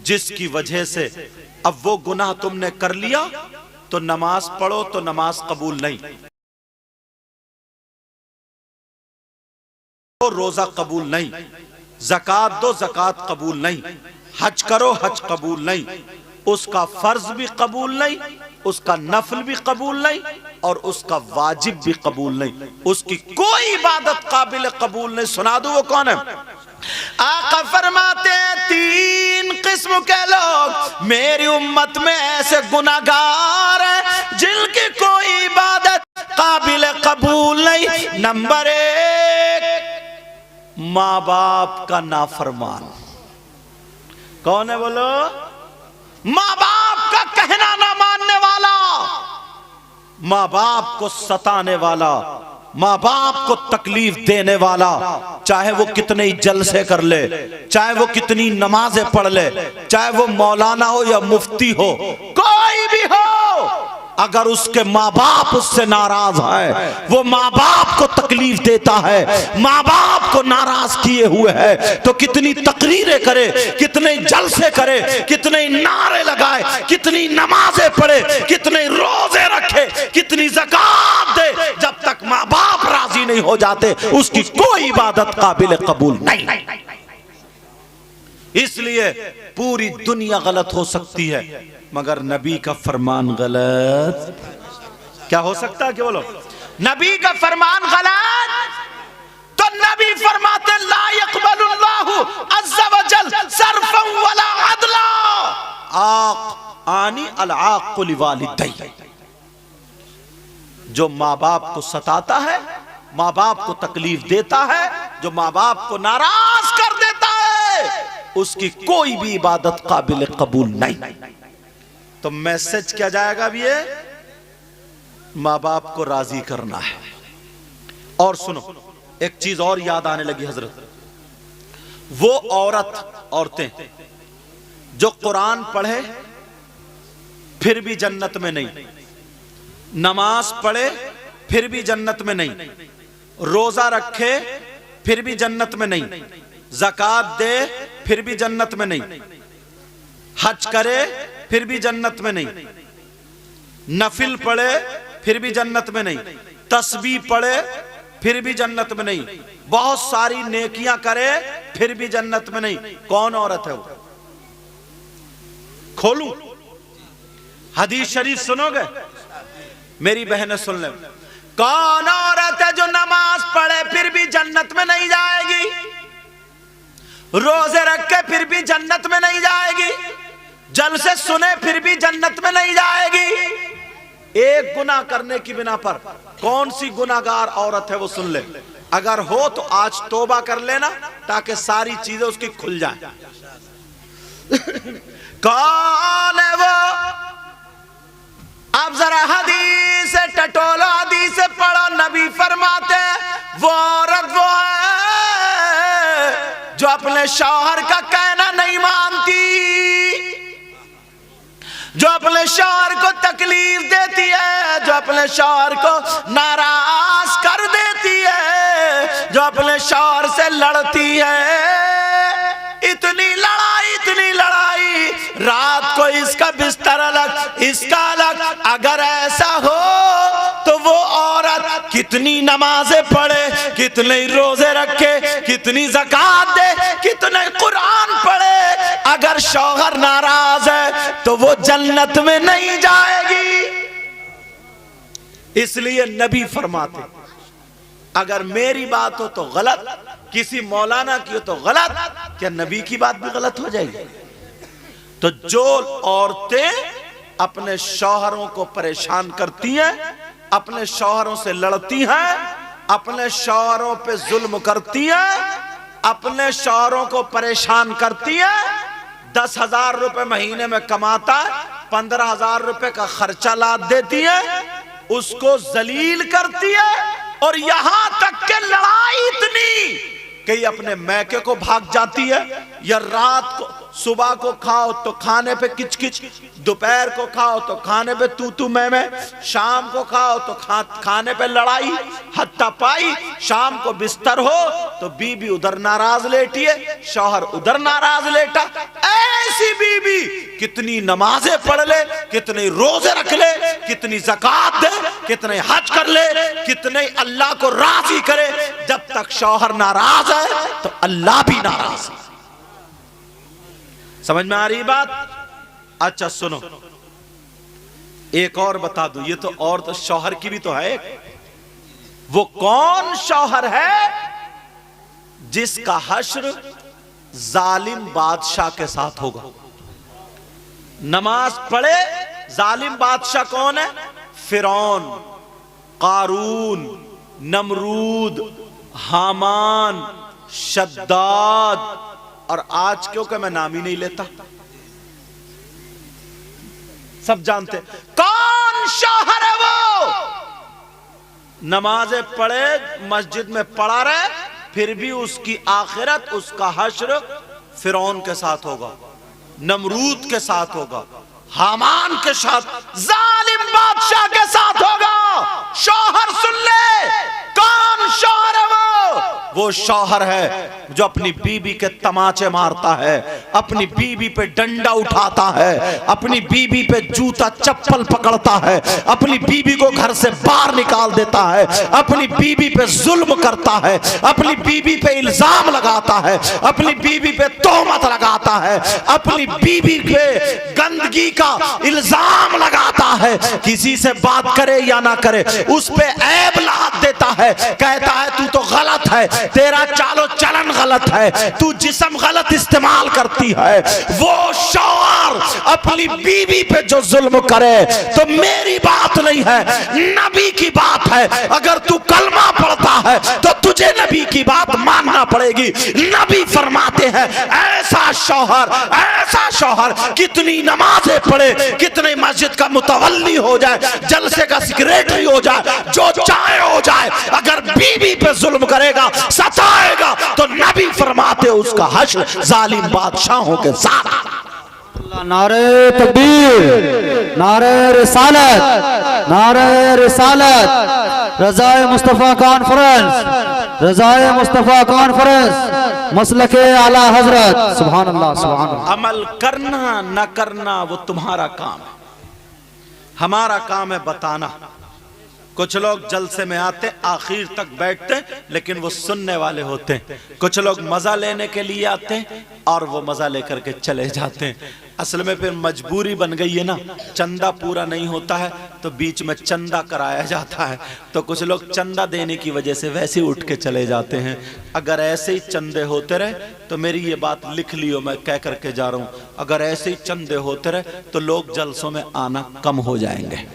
जिसकी वजह से अब वो गुनाह तुमने कर लिया तो नमाज पढ़ो तो नमाज कबूल नहीं, तो रोजा कबूल नहीं, ज़कात दो ज़कात कबूल नहीं, हज करो हज कबूल नहीं, उसका फर्ज भी कबूल नहीं, उसका नफल भी कबूल नहीं, और उसका वाजिब भी कबूल नहीं, उसकी कोई इबादत काबिल कबूल नहीं। सुना दो वो कौन है? आका फरमाते 3 किस्म के लोग मेरी उम्मत में ऐसे गुनाहगार हैं जिनकी कोई इबादत काबिल कबूल नहीं। नंबर 1, माँ बाप का नाफरमान। कौन है बोलो? माँ बाप का कहना ना मानने वाला, माँ बाप को सताने वाला, माँ बाप को तकलीफ देने वाला, चाहे वो कितने ही जलसे कर ले, चाहे वो कितनी नमाजें पढ़ ले, चाहे वो मौलाना हो या मुफ्ती हो, कोई भी हो, अगर उसके माँ बाप उससे नाराज है, वो माँ बाप को तकलीफ देता है, माँ बाप को नाराज किए हुए है, तो कितनी तकरीरें करे, कितने जलसे करे, कितने नारे लगाए, कितनी नमाजें पढ़े, कितने रोजे रखे, कितनी ज़कात दे, नहीं हो जाते, उसकी कोई इबादत काबिल कबूल नहीं। इसलिए पूरी दुनिया गलत हो सकती है मगर नबी का फरमान गलत क्या हो सकता है? क्या बोलो? नबी का फरमान गलत तो नबी फरमाते ला यक़बलुल्लाहु अज़्ज़ा वजल सर्फन वला अदला आक आनी अल आक़ लिवालिदै। जो माँ बाप को सताता है, माँ बाप को तकलीफ देता है, जो माँ बाप को नाराज कर देता है, उसकी कोई भी इबादत काबिल कबूल नहीं। तो मैसेज क्या जाएगा अब? ये माँ बाप को राजी करना है। और सुनो, एक चीज और याद आने लगी हजरत, वो औरतें जो कुरान पढ़े फिर भी जन्नत में नहीं, नमाज पढ़े फिर भी जन्नत में नहीं, रोजा रखे फिर भी जन्नत में नहीं, ज़कात दे फिर भी जन्नत में नहीं, हज करे फिर भी जन्नत में नहीं, नफिल पढ़े फिर भी जन्नत में नहीं, तस्बीह पढ़े फिर भी जन्नत में नहीं, बहुत सारी नेकियां करे फिर भी जन्नत में नहीं। कौन औरत है वो? खोलू हदीस शरीफ सुनोगे? मेरी बहनें सुन ले। कौन औरत है जो नमाज पढ़े फिर भी जन्नत में नहीं जाएगी, रोजे रखे फिर भी जन्नत में नहीं जाएगी, जलसे सुने फिर भी जन्नत में नहीं जाएगी? एक गुनाह करने की बिना पर कौन सी गुनाहगार औरत है वो सुन ले। अगर हो तो आज तौबा कर लेना ताकि सारी चीजें उसकी खुल जाएं। कौन है वो? अब जरा हदीस टटोलो, हदीस पढ़ो। नबी फरमाते वो औरत वो है जो अपने शौहर का कहना नहीं मानती, जो अपने शौहर को तकलीफ देती है, जो अपने शौहर को नाराज कर देती है, जो अपने शौहर से लड़ती है। इतनी लड़ाई, रात को इसका बिस्तर अलग, इसका अलग। अगर ऐसा हो तो वो औरत कितनी नमाजें पढ़े, कितने रोजे रखे, कितनी ज़कात दे, कितने कुरान पढ़े, अगर शौहर नाराज है तो वो जन्नत में नहीं जाएगी। इसलिए नबी फरमाते अगर मेरी बात हो तो गलत, किसी मौलाना की हो तो गलत, क्या नबी की बात भी गलत हो जाएगी? तो जो औरतें अपने शौहरों को परेशान करती हैं, अपने शौहरों से लड़ती हैं, अपने शौहरों पे जुल्म करती हैं, अपने शौहरों को परेशान करती हैं, 10,000 रुपए महीने में कमाता है, 15,000 रुपए का खर्चा लाद देती है, उसको जलील करती है, और यहां तक के लड़ाई इतनी कि अपने मैके को भाग जाती है, या रात को सुबह को खाओ तो खाने पे किचकिच, दोपहर को खाओ तो खाने पे तू मैं, शाम को खाओ तो खाने पे लड़ाई, हत्ता पाई। शाम को बिस्तर हो तो बीबी उधर नाराज लेटी है, शौहर उधर नाराज लेटा। ऐसी बीबी कितनी नमाजें पढ़ ले, कितने रोजे रख ले, कितनी ज़कात दे, कितने हज कर ले, कितने अल्लाह को राजी करे, जब तक शौहर नाराज है तो अल्लाह भी नाराज है। समझ में आ रही बात? अच्छा सुनो, एक और बता दूं, ये तो और तो शौहर की भी तो है। वो कौन शौहर है जिसका हश्र जालिम बादशाह के साथ होगा? नमाज पढ़े, जालिम बादशाह कौन है? फिरौन, कारून, नमरूद, हामान, शद्दाद, और आज क्यों कि मैं नाम ही नहीं लेता, सब जानते कौन शौहर है वो। नमाजें पढ़े, मस्जिद में पढ़ा रहे, फिर भी उसकी आखिरत, उसका हश्र फिरौन के साथ होगा, नमरूद के साथ होगा, हामान के साथ, जालिम बादशाह के साथ होगा। शौहर सुन ले, कौन शौहर है वो? वो शौहर है जो अपनी बीवी के तमाचे मारता है, अपनी बीवी पे डंडा उठाता है, अपनी बीवी पे जूता चप्पल पकड़ता है, अपनी बीवी को घर से बाहर निकाल देता है, अपनी बीवी पे जुल्म करता है, अपनी बीवी पे इल्जाम लगाता है, अपनी बीवी पे तोहमत लगाता है, अपनी बीवी पे गंदगी का इल्जाम लगाता है, किसी से बात करे या ना करे उस पे ऐब लाद देता है, कहता है तू तो गलत है, तेरा चालो चलन गलत है, तू जिस्म गलत इस्तेमाल करती है। वो शौहर अपनी बीवी पे जो जुल्म करे तो मेरी बात नहीं है, नबी की बात है। अगर तू कलमा पढ़ता है तो तुझे नबी की बात मानना पड़ेगी। नबी फरमाते हैं ऐसा शौहर कितनी नमाजें पढ़े, कितने मस्जिद का मुतवल्ली हो जाए, जलसे का सेक्रेटरी हो जाए, जो चाहे हो जाए, अगर बीवी पे जुल्म करेगा, सताएगा, तो नबी फरमाते उसका हश्र जालिम बादशाहों के साथ। नारे तकबीर, नारे रिसालत, नारे रिसालत, रज़ाए मुस्तफ़ा कॉन्फ्रेंस, रज़ाए मुस्तफ़ा कॉन्फ्रेंस, मसलके आला हजरत। सुभान अल्लाह, सुभान अल्लाह। अमल करना न करना वो तुम्हारा काम है, हमारा काम है बताना। कुछ लोग जलसे में आते, आखिर तक बैठते, लेकिन वो सुनने वाले होते हैं। कुछ लोग मजा लेने के लिए आते हैं और वो मजा लेकर के चले जाते हैं। असल में फिर मजबूरी बन गई है ना, चंदा पूरा नहीं होता है तो बीच में चंदा कराया जाता है, तो कुछ लोग चंदा देने की वजह से वैसे उठ के चले जाते हैं। अगर ऐसे ही चंदे होते रहे तो मेरी ये बात लिख लियो, मैं कह करके जा रहा हूँ, अगर ऐसे ही चंदे होते रहे तो लोग जलसों में आना कम हो जाएंगे,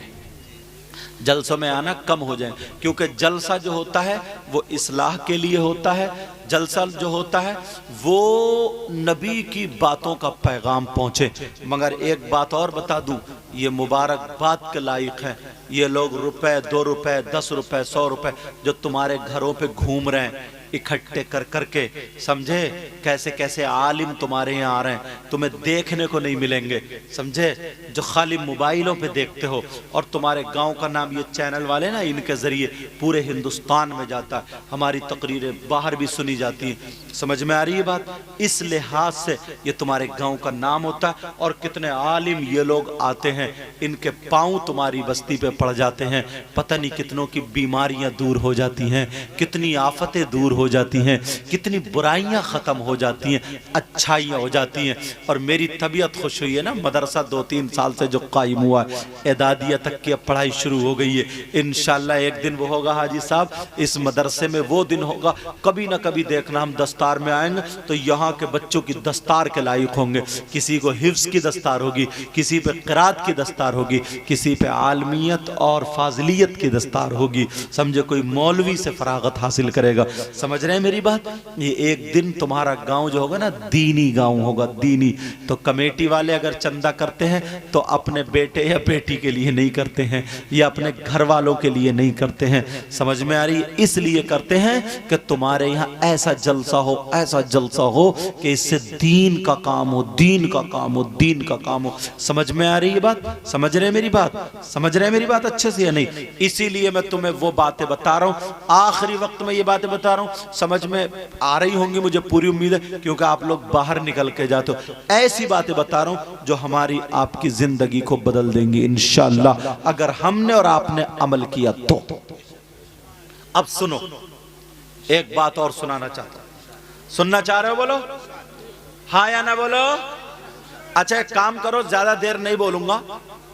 जलसों में आना कम हो जाए। क्योंकि जलसा जो होता है वो इस्लाह के लिए होता है, जलसा जो होता है वो नबी की बातों का पैगाम पहुंचे। मगर एक बात और बता दूं, ये मुबारकबाद के लायक है ये लोग रुपए, 2 रुपए, 10 रुपए, 100 रुपए जो तुम्हारे घरों पे घूम रहे हैं इकट्ठे कर करके, समझे, कैसे कैसे आलिम तुम्हारे यहाँ आ रहे हैं, तुम्हें देखने को नहीं मिलेंगे, समझे, जो खाली मोबाइलों पे देखते हो। और तुम्हारे गांव का नाम ये चैनल वाले ना, इनके जरिए पूरे हिंदुस्तान में जाता है, हमारी तकरीरें बाहर भी सुनी जाती हैं। समझ में आ रही है बात? इस लिहाज से ये तुम्हारे गांव का नाम होता है। और कितने आलिम ये लोग आते हैं, इनके पाँव तुम्हारी बस्ती पे पड़ जाते हैं, पता नहीं कितनों की बीमारियां दूर हो जाती हैं, कितनी आफतें दूर हो जाती हैं, कितनी बुराइयां खत्म हो जाती हैं, अच्छाइयां हो जाती हैं। और मेरी तबीयत खुश हुई है ना, मदरसा 2-3 साल से जो कायम हुआ है, एदादिया तक की पढ़ाई शुरू हो गई है। इंशाल्लाह एक दिन वो होगा हाजी साहब, इस मदरसे में वो दिन होगा, कभी ना कभी देखना हम दस्तार में आएंगे तो यहाँ के बच्चों की दस्तार के लायक होंगे। किसी को हिफ्ज की दस्तार होगी, किसी पे क़िरात की दस्तार होगी, किसी पे आलमियत और फाजलियत की दस्तार होगी, समझे, कोई मौलवी से फरागत हासिल करेगा। समझ रहे हैं मेरी बात? ये एक दिन तुम्हारा गांव जो होगा ना, दीनी गांव होगा, दीनी। तो कमेटी वाले अगर चंदा करते हैं तो अपने बेटे या बेटी के लिए नहीं करते हैं, या अपने घर वालों के लिए नहीं करते हैं, समझ में आ रही है? इसलिए करते हैं कि तुम्हारे यहाँ ऐसा जलसा हो, ऐसा जलसा हो कि इससे दीन का काम हो, दीन का काम हो, दीन का काम हो। समझ में आ रही है बात? समझ रहे मेरी बात? समझ रहे मेरी बात अच्छे से या नहीं? इसीलिए मैं तुम्हें वो बातें बता रहा हूँ, आखिरी वक्त में ये बातें बता रहा हूँ, समझ में आ रही होंगी मुझे पूरी उम्मीद है, क्योंकि आप लोग बाहर निकल के जाते हो। ऐसी बातें बता रहा हूँ जो हमारी आपकी जिंदगी को बदल देंगी इंशाअल्लाह, अगर हमने और आपने अमल किया तो। अब सुनो, एक बात और सुनाना चाहता हूं। सुनना चाह रहे हो? बोलो हाँ या ना बोलो। अच्छा एक काम करो, ज्यादा देर नहीं बोलूंगा,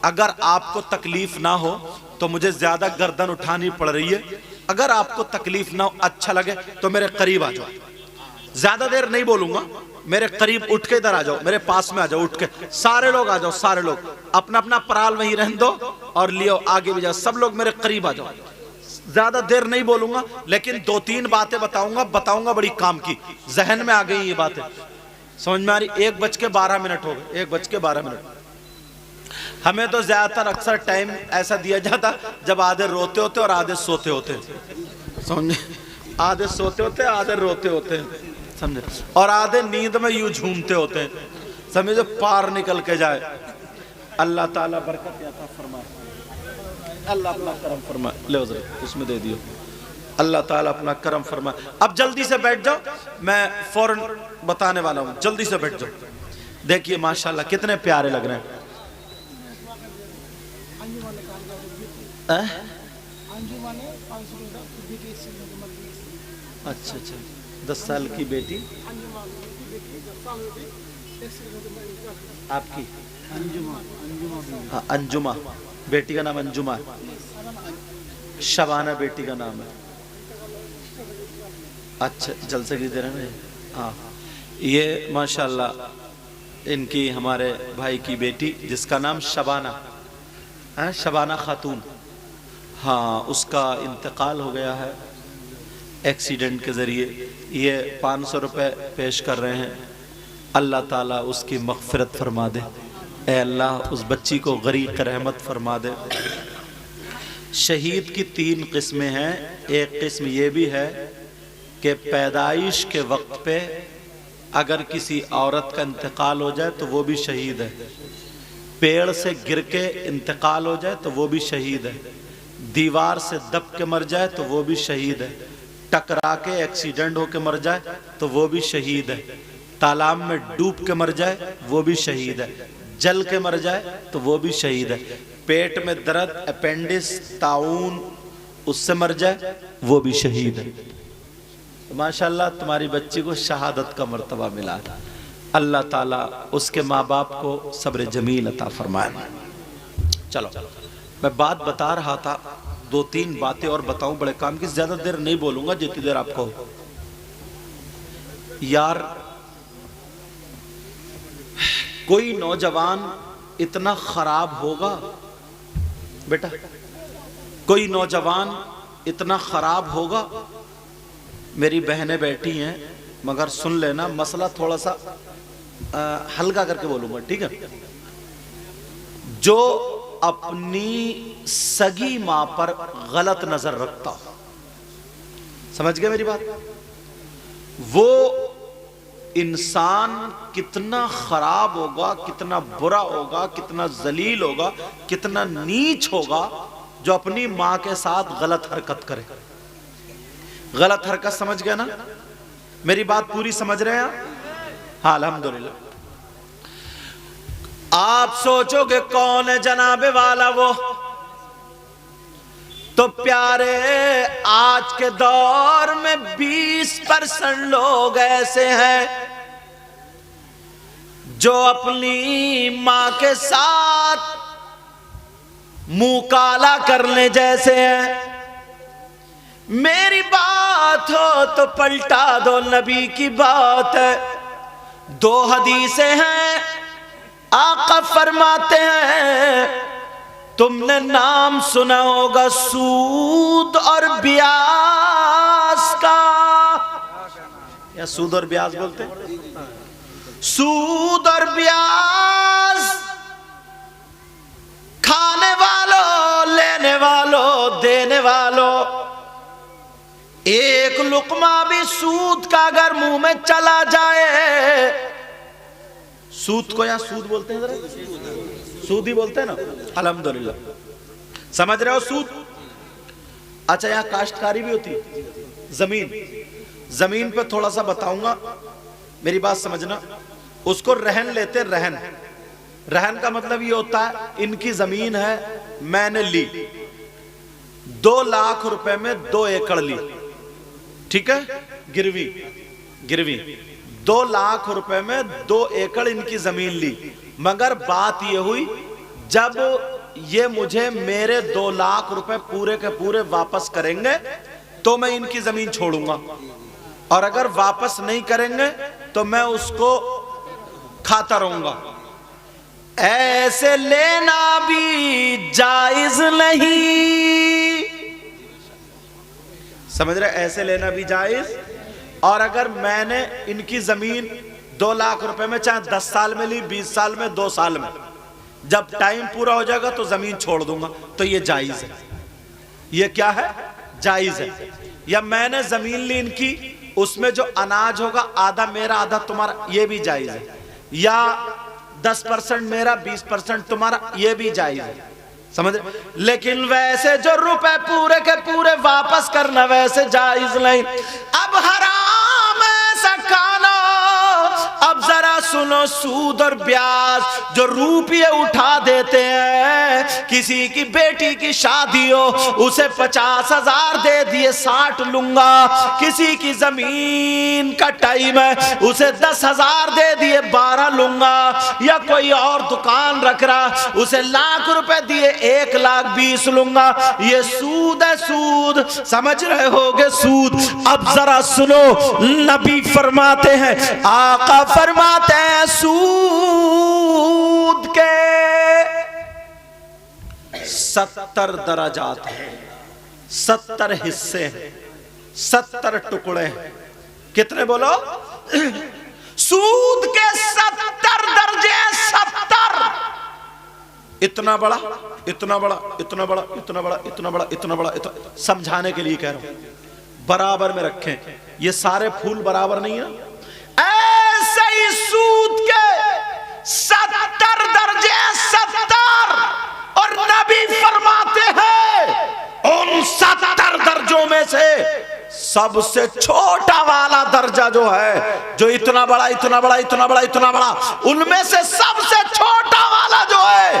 अगर आपको तकलीफ ना हो तो मुझे ज्यादा गर्दन उठानी पड़ रही है, अगर आपको तकलीफ ना हो, अच्छा लगे तो मेरे करीब आ जाओ, ज्यादा देर नहीं बोलूंगा, मेरे करीब उठ के इधर आ जाओ, मेरे पास में आ जाओ, उठ के सारे लोग आ जाओ, सारे लोग अपना अपना पराल वहीं रहने दो और लियो, आगे भी जाओ, सब लोग मेरे करीब आ जाओ। ज्यादा देर नहीं बोलूंगा, लेकिन 2-3 बातें बताऊंगा बड़ी काम की, जहन में आ गई ये बातें, समझ में आ रही? 1:12 हो गए, 1:12। हमें तो ज्यादातर अक्सर टाइम ऐसा दिया जाता जब आधे रोते होते और आधे सोते होते, समझे, आधे सोते होते आधे रोते होते, समझे, और आधे नींद में यूं झूमते होते हैं, समझे, पार निकल के जाए। अल्लाह ताला बरकत अता फरमाए, अल्लाह अपना करम फरमाए। ले हज़रत उसमें दे दियो, अल्लाह ताला अपना करम फरमाए। अब जल्दी से बैठ जाओ, मैं फौरन बताने वाला हूँ, जल्दी से बैठ जाओ। देखिए माशाल्लाह कितने प्यारे लग रहे हैं। अच्छा अच्छा, 10 साल की बेटी आपकी अंजुमा, बेटी का नाम अंजुमा है, शबाना बेटी का नाम है। अच्छा जलसे की दे रहे हैं। हाँ ये माशाल्लाह इनकी हमारे भाई की बेटी जिसका नाम शबाना है, शबाना खातून। हाँ उसका इंतकाल हो गया है एक्सीडेंट के ज़रिए। ये 500 रुपये पेश कर रहे हैं। अल्लाह ताला उसकी मग़फ़िरत फरमा दे। ए अल्लाह उस बच्ची को गरीक़ रहमत फरमा दे। शहीद की 3 किस्में हैं। एक किस्म ये भी है कि पैदाइश के वक्त पे अगर किसी औरत का इंतकाल हो जाए तो वो भी शहीद है। पेड़ से गिर के इंतकाल हो जाए तो वो भी शहीद है। दीवार से दब के मर जाए तो वो भी शहीद है। टकरा के एक्सीडेंट होके मर जाए तो वो भी शहीद है। तालाब में डूब के मर जाए वो भी शहीद है। जल के मर जाए तो वो भी शहीद है। पेट में दर्द, अपेंडिक्स, ताउन, उससे मर जाए वो भी शहीद है। तो माशाल्लाह तुम्हारी बच्ची को शहादत का मर्तबा मिला। अल्लाह ताला उसके माँ बाप को सब्र जमील अता फरमाए। चलो मैं बात बता रहा था, 2-3 बातें और बताऊं बड़े काम की। ज्यादा देर नहीं बोलूंगा, जितनी देर आपको यार। कोई नौजवान इतना खराब होगा बेटा, कोई नौजवान इतना खराब होगा। मेरी बहनें बैठी हैं मगर सुन लेना, मसला थोड़ा सा हल्का करके बोलूंगा, ठीक है। जो अपनी सगी मां पर गलत नजर रखता हो, समझ गए मेरी बात, वो इंसान कितना खराब होगा, कितना बुरा होगा, कितना जलील होगा, कितना नीच होगा जो अपनी मां के साथ गलत हरकत करे। गलत हरकत समझ गए ना, मेरी बात पूरी समझ रहे हैं? हाँ अल्हम्दुलिल्लाह। आप सोचोगे कौन है जनाबे वाला वो, तो प्यारे आज के दौर में 20% लोग ऐसे हैं जो अपनी मां के साथ मुंह काला करने जैसे हैं। मेरी बात हो तो पलटा दो, नबी की बात है। 2 हदीसें हैं, आका फरमाते हैं, तुमने नाम सुना होगा सूद और ब्याज का। या सूद और ब्याज बोलते हैं? सूद और ब्याज, खाने वालों, लेने वालों, देने वालों। एक लुकमा भी सूद का अगर मुंह में चला जाए, सूद को या सूद बोलते हैं, जरा सूद ही बोलते हैं ना, अल्हम्दुलिल्लाह। समझ रहे हो सूद? अच्छा यहाँ काश्तकारी भी होती है, जमीन पे थोड़ा सा बताऊंगा, मेरी बात समझना। उसको रहन लेते, रहन का मतलब ये होता है इनकी जमीन है, मैंने ली, 2 लाख रुपए में 2 एकड़ ली, ठीक है, गिरवी 2 लाख रुपए में 2 एकड़ इनकी जमीन ली। मगर बात ये हुई, जब ये मुझे मेरे 2 लाख रुपए पूरे के पूरे वापस करेंगे तो मैं इनकी जमीन छोड़ूंगा, और अगर वापस नहीं करेंगे तो मैं उसको खाता रहूंगा। ऐसे लेना भी जायज नहीं, समझ रहे? ऐसे लेना भी जायज। और अगर मैंने इनकी जमीन 2 लाख रुपए में चाहे 10 साल में ली, 20 साल में, 2 साल में, जब टाइम पूरा हो जाएगा तो जमीन छोड़ दूंगा, तो ये जायज है। ये क्या है? जायज है। या मैंने जमीन ली इनकी, उसमें जो अनाज होगा आधा मेरा आधा तुम्हारा, ये भी जायज है। या 10% मेरा 20% तुम्हारा, ये भी जायज है। समझ। लेकिन वैसे जो रुपए पूरे के पूरे वापस करना वैसे जायज नहीं। अब हराम ऐसा खाना, अब जरा सुनो, सूद और ब्याज जो रुपये उठा देते हैं, किसी की बेटी की शादी हो उसे 50,000 दे दिए 60 लूंगा, किसी की जमीन का टाइम है उसे 10,000 दे दिए 12 लूंगा, या कोई और दुकान रख रहा उसे लाख रुपए दिए 1,20,000 लूंगा, ये सूद है सूद, समझ रहे होगे सूद। अब जरा सुनो, नबी फरमाते हैं, आका फरमाते हैं, सूद के 70 दराजात हैं, 70 हिस्से हैं, 70 टुकड़े हैं। कितने बोलो? सूद के 70 दर्जे, 70। इतना बड़ा, इतना बड़ा, इतना बड़ा, इतना बड़ा, इतना बड़ा, इतना बड़ा, इतना, समझाने के लिए कह रहा हूं, बराबर में रखें। ये सारे फूल बराबर नहीं है। ऐसे ही सूद के 70 दर्जे, 70, और नबी फरमाते हैं उन 70 दर्जों में से सबसे छोटा वाला दर्जा जो है, जो इतना बड़ा, इतना बड़ा, इतना बड़ा, इतना बड़ा, उनमें से सबसे छोटा वाला जो है,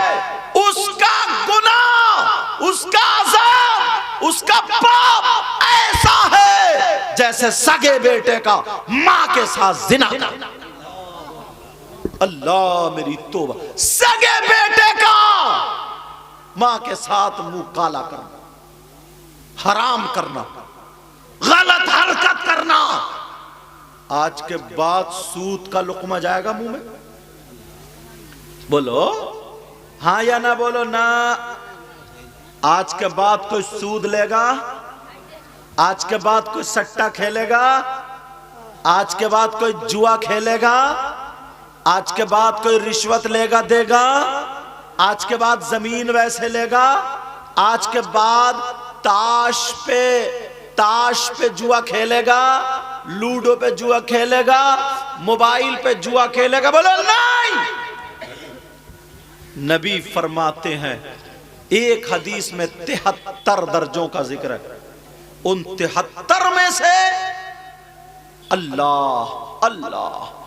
उसका गुनाह, उसका अज़ाब, उसका पाप ऐसा है जैसे सगे बेटे का मां के साथ जिना करना। अल्लाह मेरी तौबा, सगे बेटे का मां के साथ मुंह काला करना, हराम करना, गलत हरकत करना। आज के बाद सूद का लुकमा जाएगा मुंह में? बोलो हाँ या ना? बोलो ना। आज के बाद कोई सूद लेगा? आज के बाद कोई सट्टा खेलेगा? आज के बाद कोई जुआ खेलेगा? आज के बाद कोई रिश्वत लेगा देगा? आज के बाद जमीन वैसे लेगा? आज के बाद ताश पे जुआ खेलेगा, लूडो पे जुआ खेलेगा, मोबाइल पे जुआ खेलेगा? बोलो नहीं। नबी फरमाते हैं, एक हदीस में 73 दर्जों का जिक्र है, उन 73 में से अल्लाह अल्लाह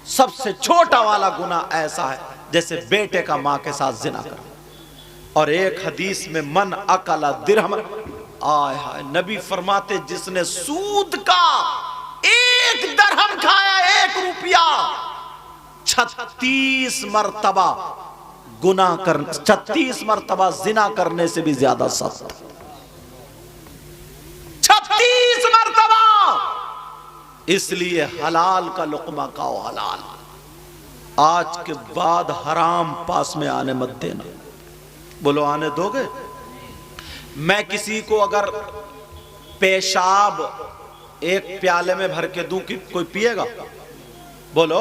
सबसे छोटा वाला गुनाह ऐसा है जैसे बेटे का मां के साथ जिना करना। और एक हदीस में मन अकला दिरहम, आय हाय, नबी फरमाते जिसने सूद का 1 दरहम खाया, 1 रुपया, 36 मरतबा गुनाह कर, 36 मरतबा जिना करने से भी ज्यादा सख्त। 36 मरतबा। इसलिए हलाल का लुकमा खाओ, हलाल। आज के बाद हराम पास में आने मत देना। बोलो आने दोगे? मैं किसी को अगर पेशाब एक प्याले में भर के दूं कि कोई पिएगा? बोलो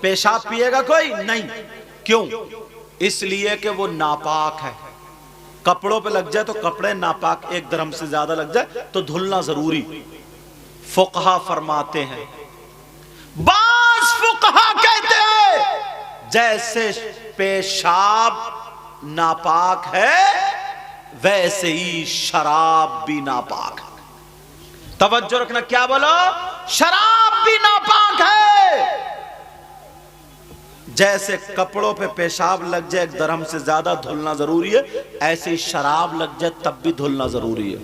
पेशाब पिएगा कोई? नहीं। क्यों? इसलिए कि वो नापाक है। कपड़ों पे लग जाए तो कपड़े नापाक, 1 दरहम से ज्यादा लग जाए तो धुलना जरूरी। फुकहा फरमाते हैं, बास फुकहा कहते हैं जैसे पेशाब नापाक है वैसे ही शराब भी नापाक है। तवज्जो रखना, क्या बोलो? शराब भी नापाक है। जैसे कपड़ों पे पेशाब लग जाए 1 दरहम से ज्यादा धुलना जरूरी है, ऐसे ही शराब लग जाए तब भी धुलना जरूरी है।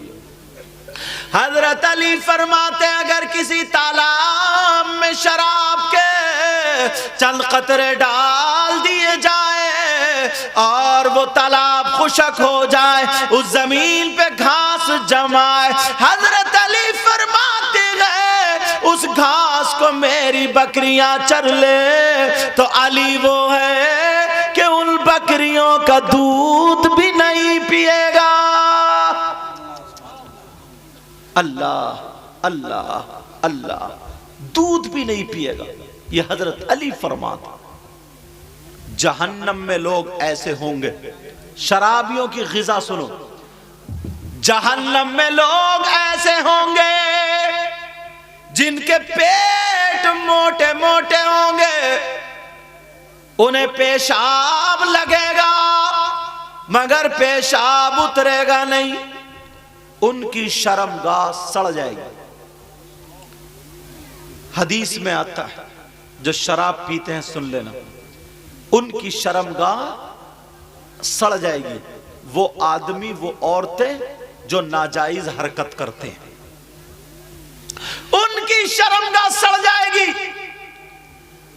हजरत अली फरमाते हैं, अगर किसी तालाब में शराब के चंद कतरे डाल दिए जाए और वो तालाब खुशक हो जाए, उस जमीन पे घास जमाए, हजरत अली फरमाते हैं उस घास को मेरी बकरियां चर ले, तो अली वो है कि उन बकरियों का दूध भी नहीं पिएगा। अल्लाह अल्लाह अल्लाह, दूध भी नहीं पिएगा। ये हजरत अली फरमाते। जहन्नम में लोग ऐसे होंगे, शराबियों की ग़िज़ा सुनो, जहन्नम में लोग ऐसे होंगे जिनके पेट मोटे मोटे होंगे, उन्हें पेशाब लगेगा मगर पेशाब उतरेगा नहीं, उनकी शर्मगाह सड़ जाएगी। हदीस में आता है जो शराब पीते हैं, सुन लेना, उनकी शर्मगाह सड़ जाएगी। वो आदमी, वो औरतें जो नाजायज हरकत करते हैं, उनकी शर्मगाह सड़ जाएगी।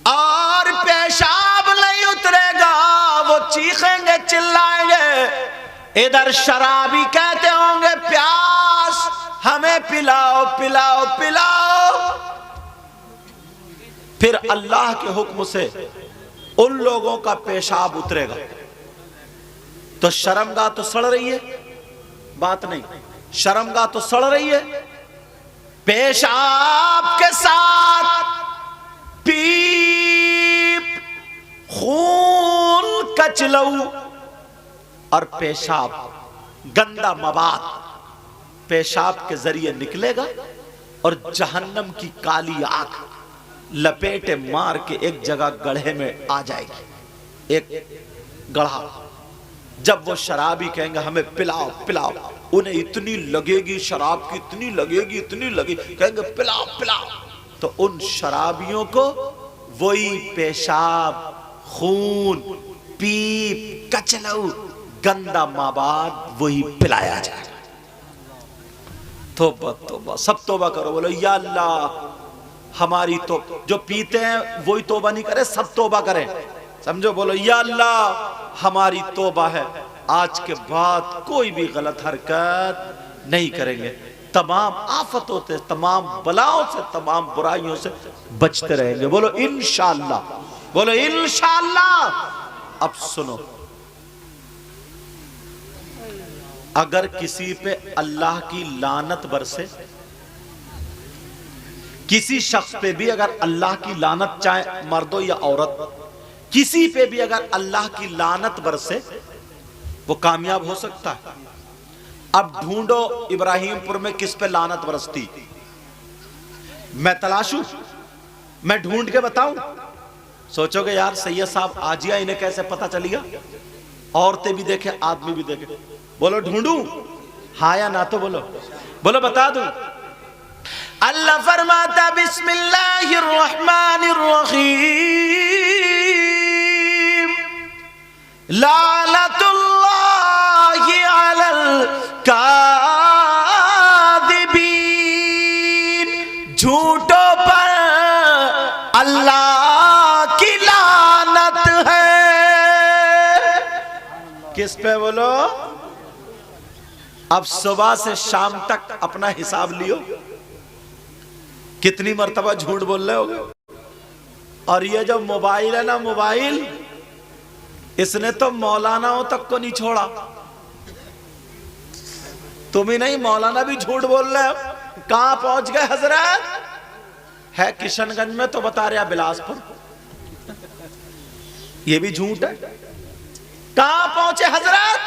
और पेशाब नहीं उतरेगा, वो चीखेंगे, चिल्लाएंगे। इधर शराबी कहते होंगे प्यास, हमें पिलाओ पिलाओ पिलाओ। फिर अल्लाह के हुक्म से उन लोगों का पेशाब उतरेगा। तो शर्मगाह तो सड़ रही है, बात नहीं, शर्मगाह तो सड़ रही है। पेशाब के साथ पीप, खून, कचलऊ और पेशाब, गंदा मवाद पेशाब के जरिए निकलेगा और जहन्नम की काली आग लपेटे मार के एक जगह गड्ढे में आ जाएगी, एक गड्ढा। जब वो शराबी कहेंगे हमें पिलाओ पिलाओ, उन्हें इतनी लगेगी शराब की, इतनी लगेगी, इतनी लगेगी, कहेंगे पिलाओ पिलाओ। तो उन शराबियों को वही पेशाब, खून, पीप, कचलऊ, गंदा मवाद वही पिलाया जाएगा। तौबा तौबा, सब तौबा करो, बोलो या अल्लाह हमारी तो, जो पीते हैं वही तौबा नहीं करे, सब तौबा करें, समझो, बोलो या अल्लाह हमारी तौबा है, आज के बाद कोई भी गलत हरकत नहीं करेंगे, तमाम आफतों से, तमाम बलाओं से, तमाम बुराइयों से बचते रहेंगे। बोलो इंशाअल्लाह, बोलो इंशाअल्लाह। अब सुनो, अगर किसी पे अल्लाह की लानत बरसे, किसी शख्स पे भी अगर अल्लाह की लानत, चाहे मर्द हो या औरत, किसी पे भी अगर अल्लाह की लानत बरसे, वो कामयाब हो सकता है। अब ढूंढो इब्राहिमपुर में किस पे लानत बरसती, मैं तलाशूं, मैं ढूंढ के बताऊं? सोचोगे यार सैयद साहब आजिया, इन्हें कैसे पता चलेगा? औरतें भी देखे, आदमी भी देखे। बोलो ढूंढूं, हाँ या ना? तो बोलो, बोलो बता दूं। अल्लाह फरमाता बिस्मिल्लाहिर रहमानिर रहीम, लानतुल्लाहि अलल कादिबीन, झूठों पर अल्लाह की लानत है। किस पे? बोलो। अब सुबह से शाम तक अपना हिसाब लियो, कितनी मर्तबा झूठ बोल रहे हो। और ये जो मोबाइल है ना, मोबाइल, इसने तो मौलानाओं तक को नहीं छोड़ा। तुम ही नहीं, मौलाना भी झूठ बोल रहे हो। कहां पहुंच गए हजरत? है किशनगंज में तो बता रहे बिलासपुर, ये भी झूठ है। कहां पहुंचे हजरत?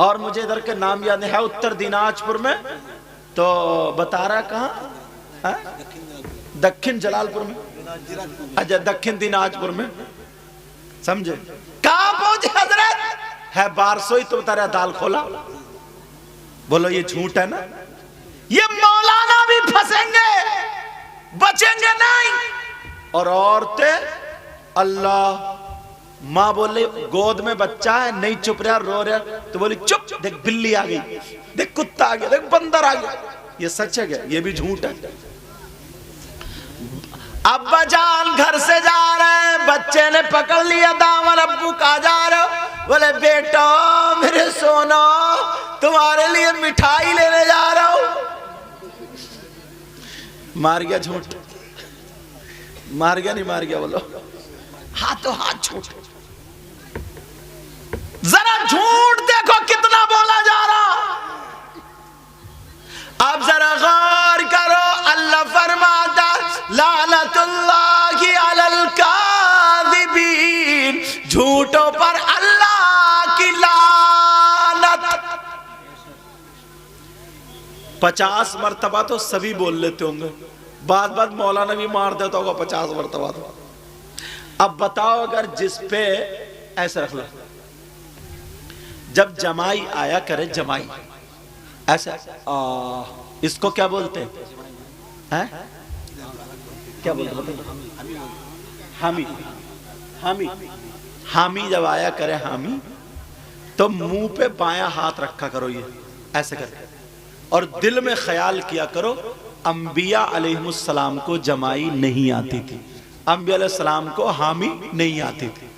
और मुझे इधर के नाम याद है, उत्तर दिनाजपुर में तो बता रहा कहां, दक्षिण जलालपुर में, अच्छा दक्षिण दिनाजपुर में, समझे? कहां पहुंचे हजरत? है बारसोई तो बता रहा दाल खोला। बोलो ये झूठ है ना? ये मौलाना भी फंसेंगे, बचेंगे नहीं। और औरतें, अल्लाह, माँ बोले गोद में बच्चा है, नहीं चुप रहा, रो रहा, तो बोली चुप, देख बिल्ली आ गई, देख कुत्ता आ गया, देख बंदर आ गया। ये सच है क्या? ये भी झूठ है। अब्बा जान घर से जा रहे हैं, बच्चे ने पकड़ लिया दामन, अब्बू कहाँ जा रहे हो? बोले बेटा मेरे सोना, तुम्हारे लिए मिठाई लेने जा रहा हूं। मार गया झूठ, मार गया नहीं मार गया? बोलो हाथों हाथ झूठ। जरा झूठ देखो कितना बोला जा रहा। अब जरा गौर करो, अल्लाह फरमाता लानतुल्लाहि अलल कादिबीन, झूठों पर अल्लाह की लानत। 50 मरतबा तो सभी बोल लेते होंगे, बाद बाद मौलाना भी मार देता होगा 50 मरतबा। अब बताओ, अगर जिस पे, ऐसे रख लो, जब जमाई आया करे, जमाई ऐसा इसको क्या बोलते हैं? क्या बोलते हैं? हामी। हामी हामी जब आया करे हामी, तो मुंह पे बायां हाथ रखा करो, ये ऐसे करके, और दिल में ख्याल किया करो अंबिया अलैहिमुस्सलाम को जमाई नहीं आती थी, अंबिया अलैहिस्सलाम को हामी नहीं आती थी,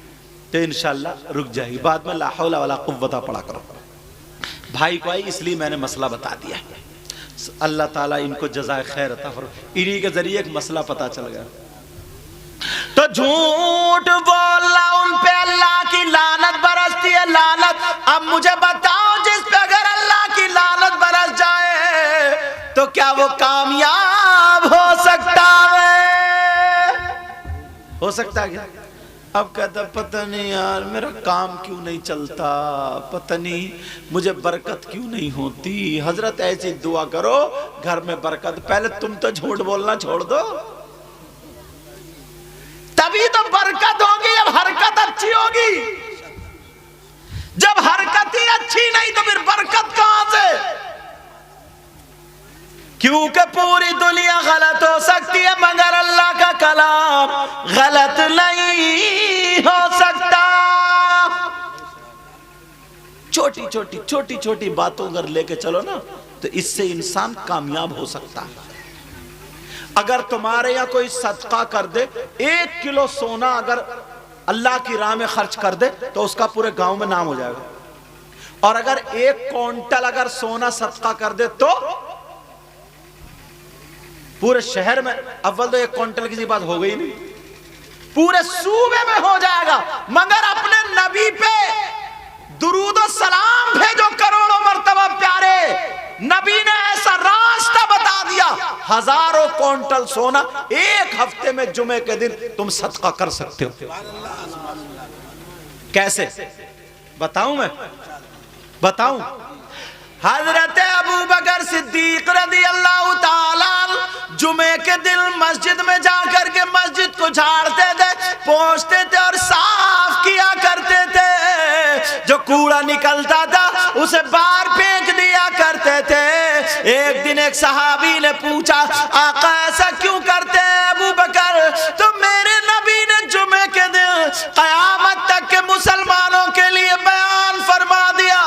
तो इंशाल्लाह रुक जाएगी। बाद में ला हौला वला कुव्वता पढ़ा करो। भाई को आई इसलिए मैंने मसला बता दिया। अल्लाह ताला इनको जज़ाए खैर अता फरमाए। इन्हीं के जरिए एक मसला पता चल गया। तो झूठ बोलना उन पे अल्लाह की लानत बरसती है, लानत। अब मुझे बताओ, जिस पे अगर अल्लाह की लानत बरस जाए तो क्या वो कामयाब हो सकता है? हो सकता है क्या? अब कहता पता नहीं यार मेरा काम क्यों नहीं चलता, पता नहीं मुझे बरकत क्यों नहीं होती। हजरत ऐसी दुआ करो घर में बरकत। पहले तुम तो झूठ बोलना छोड़ दो, तभी तो बरकत होगी। जब हरकत अच्छी होगी, जब हरकत ही अच्छी नहीं तो फिर बरकत कहां से? क्योंकि पूरी दुनिया गलत हो सकती है मगर अल्लाह का कलाम गलत नहीं हो सकता। छोटी छोटी छोटी छोटी बातों अगर लेके चलो ना तो इससे इंसान कामयाब हो सकता है। अगर तुम्हारे यहाँ कोई सदका कर दे, 1 किलो सोना अगर अल्लाह की राह में खर्च कर दे तो उसका पूरे गांव में नाम हो जाएगा। और अगर 1 क्विंटल अगर सोना सदका कर दे तो पूरे शहर में, अव्वल तो 1 क्विंटल की बात हो गई नहीं, पूरे सूबे में हो जाएगा। मगर अपने नबी पे दुरूद और सलाम भेजो करोड़ों मर्तबा प्यारे। नबी ने ऐसा रास्ता बता दिया, हजारों क्विंटल सोना 1 हफ्ते में जुमे के दिन तुम सदका कर सकते हो। कैसे बताऊं मैं? बताऊं? हजरत अबू बकर सिद्दीक रज़ी अल्लाह ताला जुमे के दिन मस्जिद में जाकर के मस्जिद को झाड़ते थे, पोंछते थे और साफ किया करते थे। जो कूड़ा निकलता था उसे बाहर फेंक दिया करते थे। एक दिन एक सहाबी ने पूछा, आका ऐसा क्यों करते हैं अबू बकर? तो मेरे नबी ने जुमे के दिन कयामत तक के मुसलमानों के लिए बयान फरमा दिया,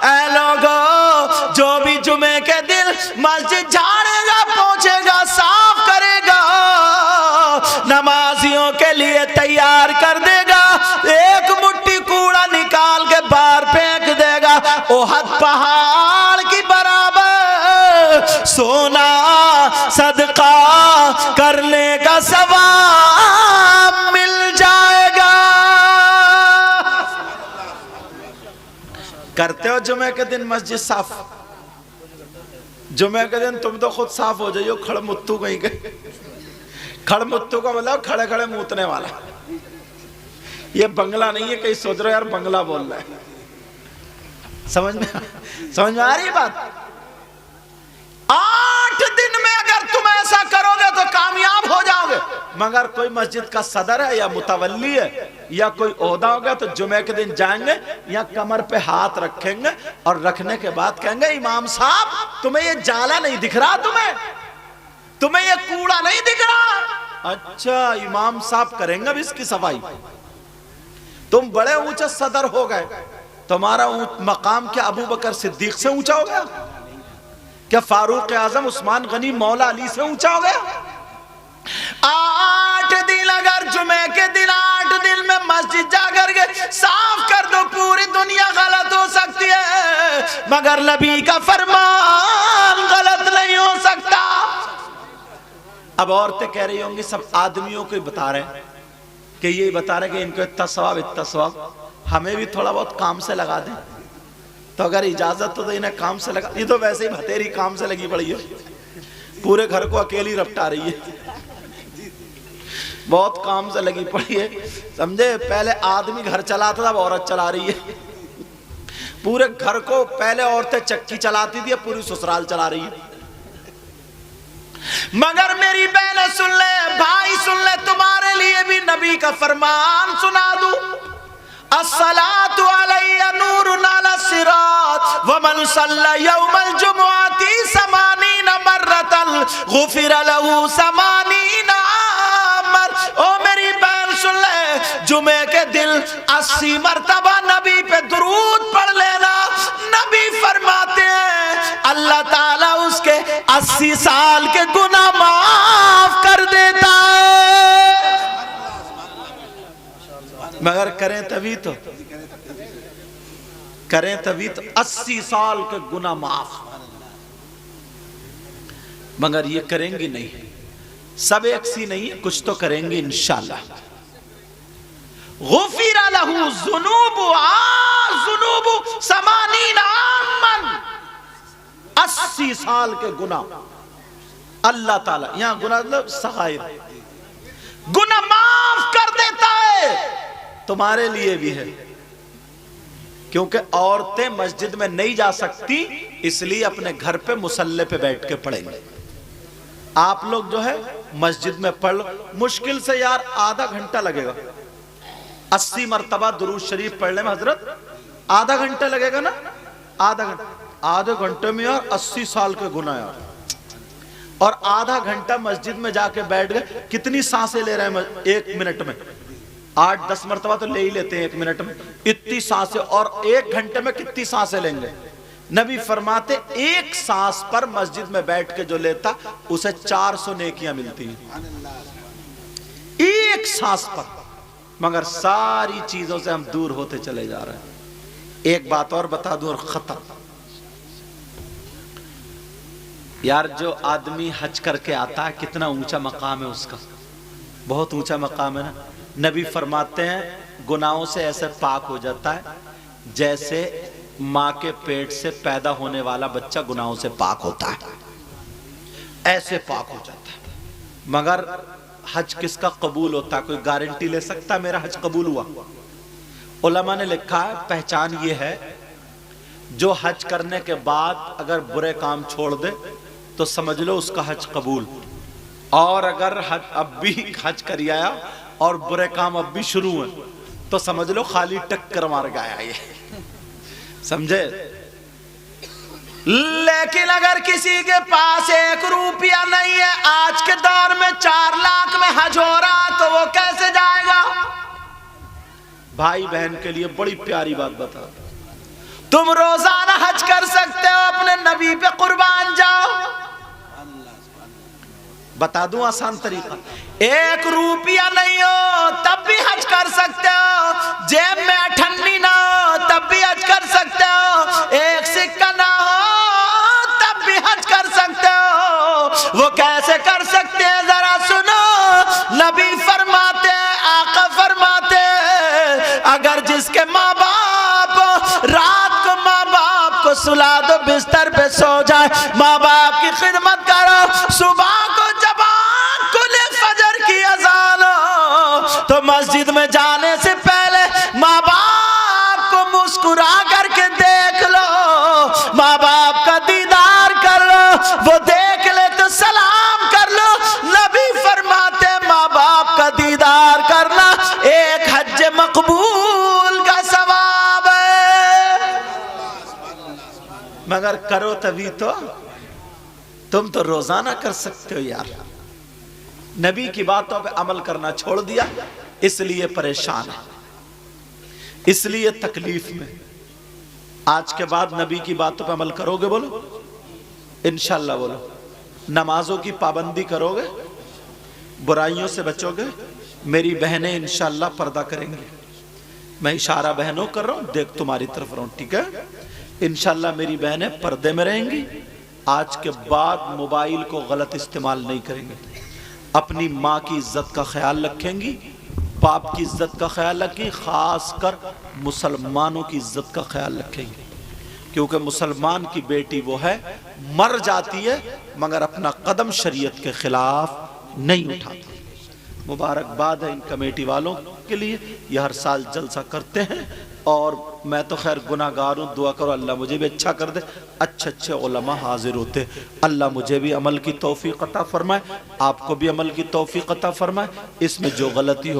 ऐ लोगों जो भी जुमे के दिन मस्जिद झाड़ेगा, पोंछेगा, साफ करेगा, नमाजियों के लिए तैयार कर देगा, एक मुट्ठी कूड़ा निकाल के बाहर फेंक देगा, ओहद पहाड़ की बराबर सोना सदका करने का सवाब मिल जाएगा। करते हो जुमे के दिन मस्जिद साफ? जुमे के दिन तुम तो खुद साफ हो जाइयो, खड़मुत्तू कहीं के। खड़मुत्तू का मतलब खड़े खड़े मूतने वाला। ये बंगला नहीं है, कहीं सोच रहे हो यार बंगला बोल रहा है। समझ में आ रही है बात? 8 दिन में अगर तुम ऐसा करोगे तो कामयाब हो जाओगे। मगर कोई मस्जिद का सदर है या मुतवल्ली है या कोई ओहदा होगा तो जुमे के दिन जाएंगे या कमर पे हाथ रखेंगे और रखने के बाद कहेंगे, इमाम साहब तुम्हें ये जाला नहीं दिख रहा, तुम्हें ये कूड़ा नहीं दिख रहा? अच्छा, इमाम साहब करेंगे अब इसकी सफाई। तुम बड़े ऊंचे सदर हो गए, तुम्हारा मकाम क्या अबू बकर सिद्दीक से ऊंचा हो गया? क्या फारूक आजम उस्मान गनी मौला अली से ऊंचा हो गया? 8 दिन अगर जुमे के दिन 8 दिन में मस्जिद जाकर के साफ कर दो, पूरी दुनिया गलत हो सकती है मगर नबी का फरमान गलत नहीं हो सकता। अब औरतें कह रही होंगी सब आदमियों को बता रहे हैं कि ये बता रहे कि इनको इतना सवाब, हमें भी थोड़ा बहुत काम से लगा दें। तो अगर इजाजत तो इन्हें काम से लगा, ये तो वैसे ही भतेरी काम से लगी पड़ी है, पूरे घर को अकेली रपटा रही है, बहुत काम से लगी पड़ी है। समझे? पहले आदमी घर चलाता था, अब औरत चला रही है पूरे घर को। पहले औरतें चक्की चलाती थी, अब पूरी ससुराल चला रही है। मगर मेरी बहनें सुन ले, भाई सुन ले, तुम्हारे लिए भी नबी का फरमान सुना दूं। अस्सलातु अलैया नूरुन सिरात वमन सल्ला यौमल जुमुअती समानीना मर्रतन गुफिर लहू समानीना मर। ओ मेरी बहन सुन ले, जुमे के दिन 80 मरतबा नबी पे दुरूद पढ़ लेना। नबी फरमाते हैं अल्लाह ताला उसके 80 साल के गुनाह माफ कर देता है। मगर करें तभी तो 80 साल के गुनाह माफ, मगर ये करेंगी नहीं। सब एक सी नहीं है, कुछ तो करेंगे इंशाअल्लाह। गुफिर लहू ज़ुनूबु समानीना आमन, 80 साल के गुनाह अल्लाह ताला, यहां गुनाह मतलब सगाइर, गुनाह माफ कर देता है। तुम्हारे लिए भी है, क्योंकि औरतें मस्जिद में नहीं जा सकती, इसलिए अपने घर पे मुसल्ले पे बैठ के पढ़ेंगे। आप लोग जो है मस्जिद में पढ़ लो, मुश्किल से यार आधा घंटा लगेगा। 80 मरतबा दुरूद शरीफ पढ़ने में हजरत आधा घंटा लगेगा ना, आधा घंटा। आधे घंटे में यार 80 साल के गुनाह यार। और आधा घंटा मस्जिद में जाके बैठ गए, कितनी सांसें ले रहे हैं एक मिनट में? 8-10 मरतबा तो ले ही लेते हैं एक मिनट में, इतनी सांसें। और एक घंटे में कितनी सांसें लेंगे? नबी फरमाते एक सांस पर मस्जिद में बैठ के जो लेता उसे 400 नेकियां मिलती हैं, एक सांस पर। मगर सारी चीजों से हम दूर होते चले जा रहे हैं। एक बात और बता दूं और खत्म। यार जो आदमी हज करके आता है, कितना ऊंचा मकाम है उसका, बहुत ऊंचा मकाम है ना। नबी फरमाते हैं गुनाहों से ऐसे पाक हो जाता है जैसे माँ के पेट से पैदा होने वाला बच्चा गुनाहों से पाक होता है, ऐसे पाक हो जाता है। मगर हज किसका कबूल होता है? कोई गारंटी ले सकता है मेरा हज कबूल हुआ? उलमा ने लिखा है पहचान ये है, जो हज करने के बाद अगर बुरे काम छोड़ दे तो समझ लो उसका हज कबूल। और अगर हज अब भी हज कर आया और बुरे काम अब भी शुरू हैं तो समझ लो खाली टक्कर मार गया ये, समझे। लेकिन अगर किसी के पास 1 रुपया नहीं है, आज के दौर में 4 लाख में हज हो रहा, तो वो कैसे जाएगा? भाई बहन के लिए बड़ी प्यारी बात बता, तुम रोजाना हज कर सकते हो, अपने नबी पे कुर्बान जाओ। बता दूं आसान तरीका, 1 रुपया नहीं हो तब भी हज कर सकते हो, जेब में अठन्नी ना हो तब भी हज कर सकते हो, 1 सिक्का ना हो तब भी हज कर सकते हो। वो कैसे कर सकते हैं जरा सुनो। नबी फरमाते, आका फरमाते, अगर जिसके माँ बाप रात को माँ बाप को सुला दो, बिस्तर पे सो जाए, माँ बाप की खिदमत करो, सुबह को जब खुले फजर की अजान हो तो मस्जिद में जाने से पहले माँ बाप को मुस्कुरा करके देख लो, माँ बाप का दीदार कर लो, वो देख ले तो सलाम कर लो। नबी फरमाते माँ बाप का दीदार करना एक हज मकबूल का सवाब है। मगर करो तभी तो, तुम तो रोजाना कर सकते हो यार। नबी की बातों पे अमल करना छोड़ दिया, इसलिए परेशान है, इसलिए तकलीफ में। आज के बाद नबी की बातों पे अमल करोगे? बोलो इंशाल्लाह, बोलो। नमाजों की पाबंदी करोगे, बुराइयों से बचोगे, मेरी बहनें इंशाल्लाह पर्दा करेंगी। मैं इशारा बहनों कर रहा हूं, देख तुम्हारी तरफ रहा हूं, ठीक है? इंशाल्लाह मेरी बहनें पर्दे में रहेंगी। आज के बाद मोबाइल को गलत इस्तेमाल नहीं करेंगे, अपनी माँ की इज्जत का ख्याल रखेंगी, बाप की इज्जत का ख्याल रखेंगी, खासकर मुसलमानों की इज्जत का ख्याल रखेंगे। क्योंकि मुसलमान की बेटी वो है, मर जाती है मगर अपना कदम शरीयत के खिलाफ नहीं उठाती। मुबारकबाद है इन कमेटी वालों के लिए, ये हर साल जलसा करते हैं। और मैं तो खैर गुनाहगार हूँ, दुआ करो अल्लाह मुझे भी अच्छा कर दे। अच्छे अच्छे उलमा हाजिर होते, अल्लाह मुझे भी अमल की तौफीक अता फरमाए, आपको भी अमल की तौफीक अता फरमाए। इसमें जो गलती हो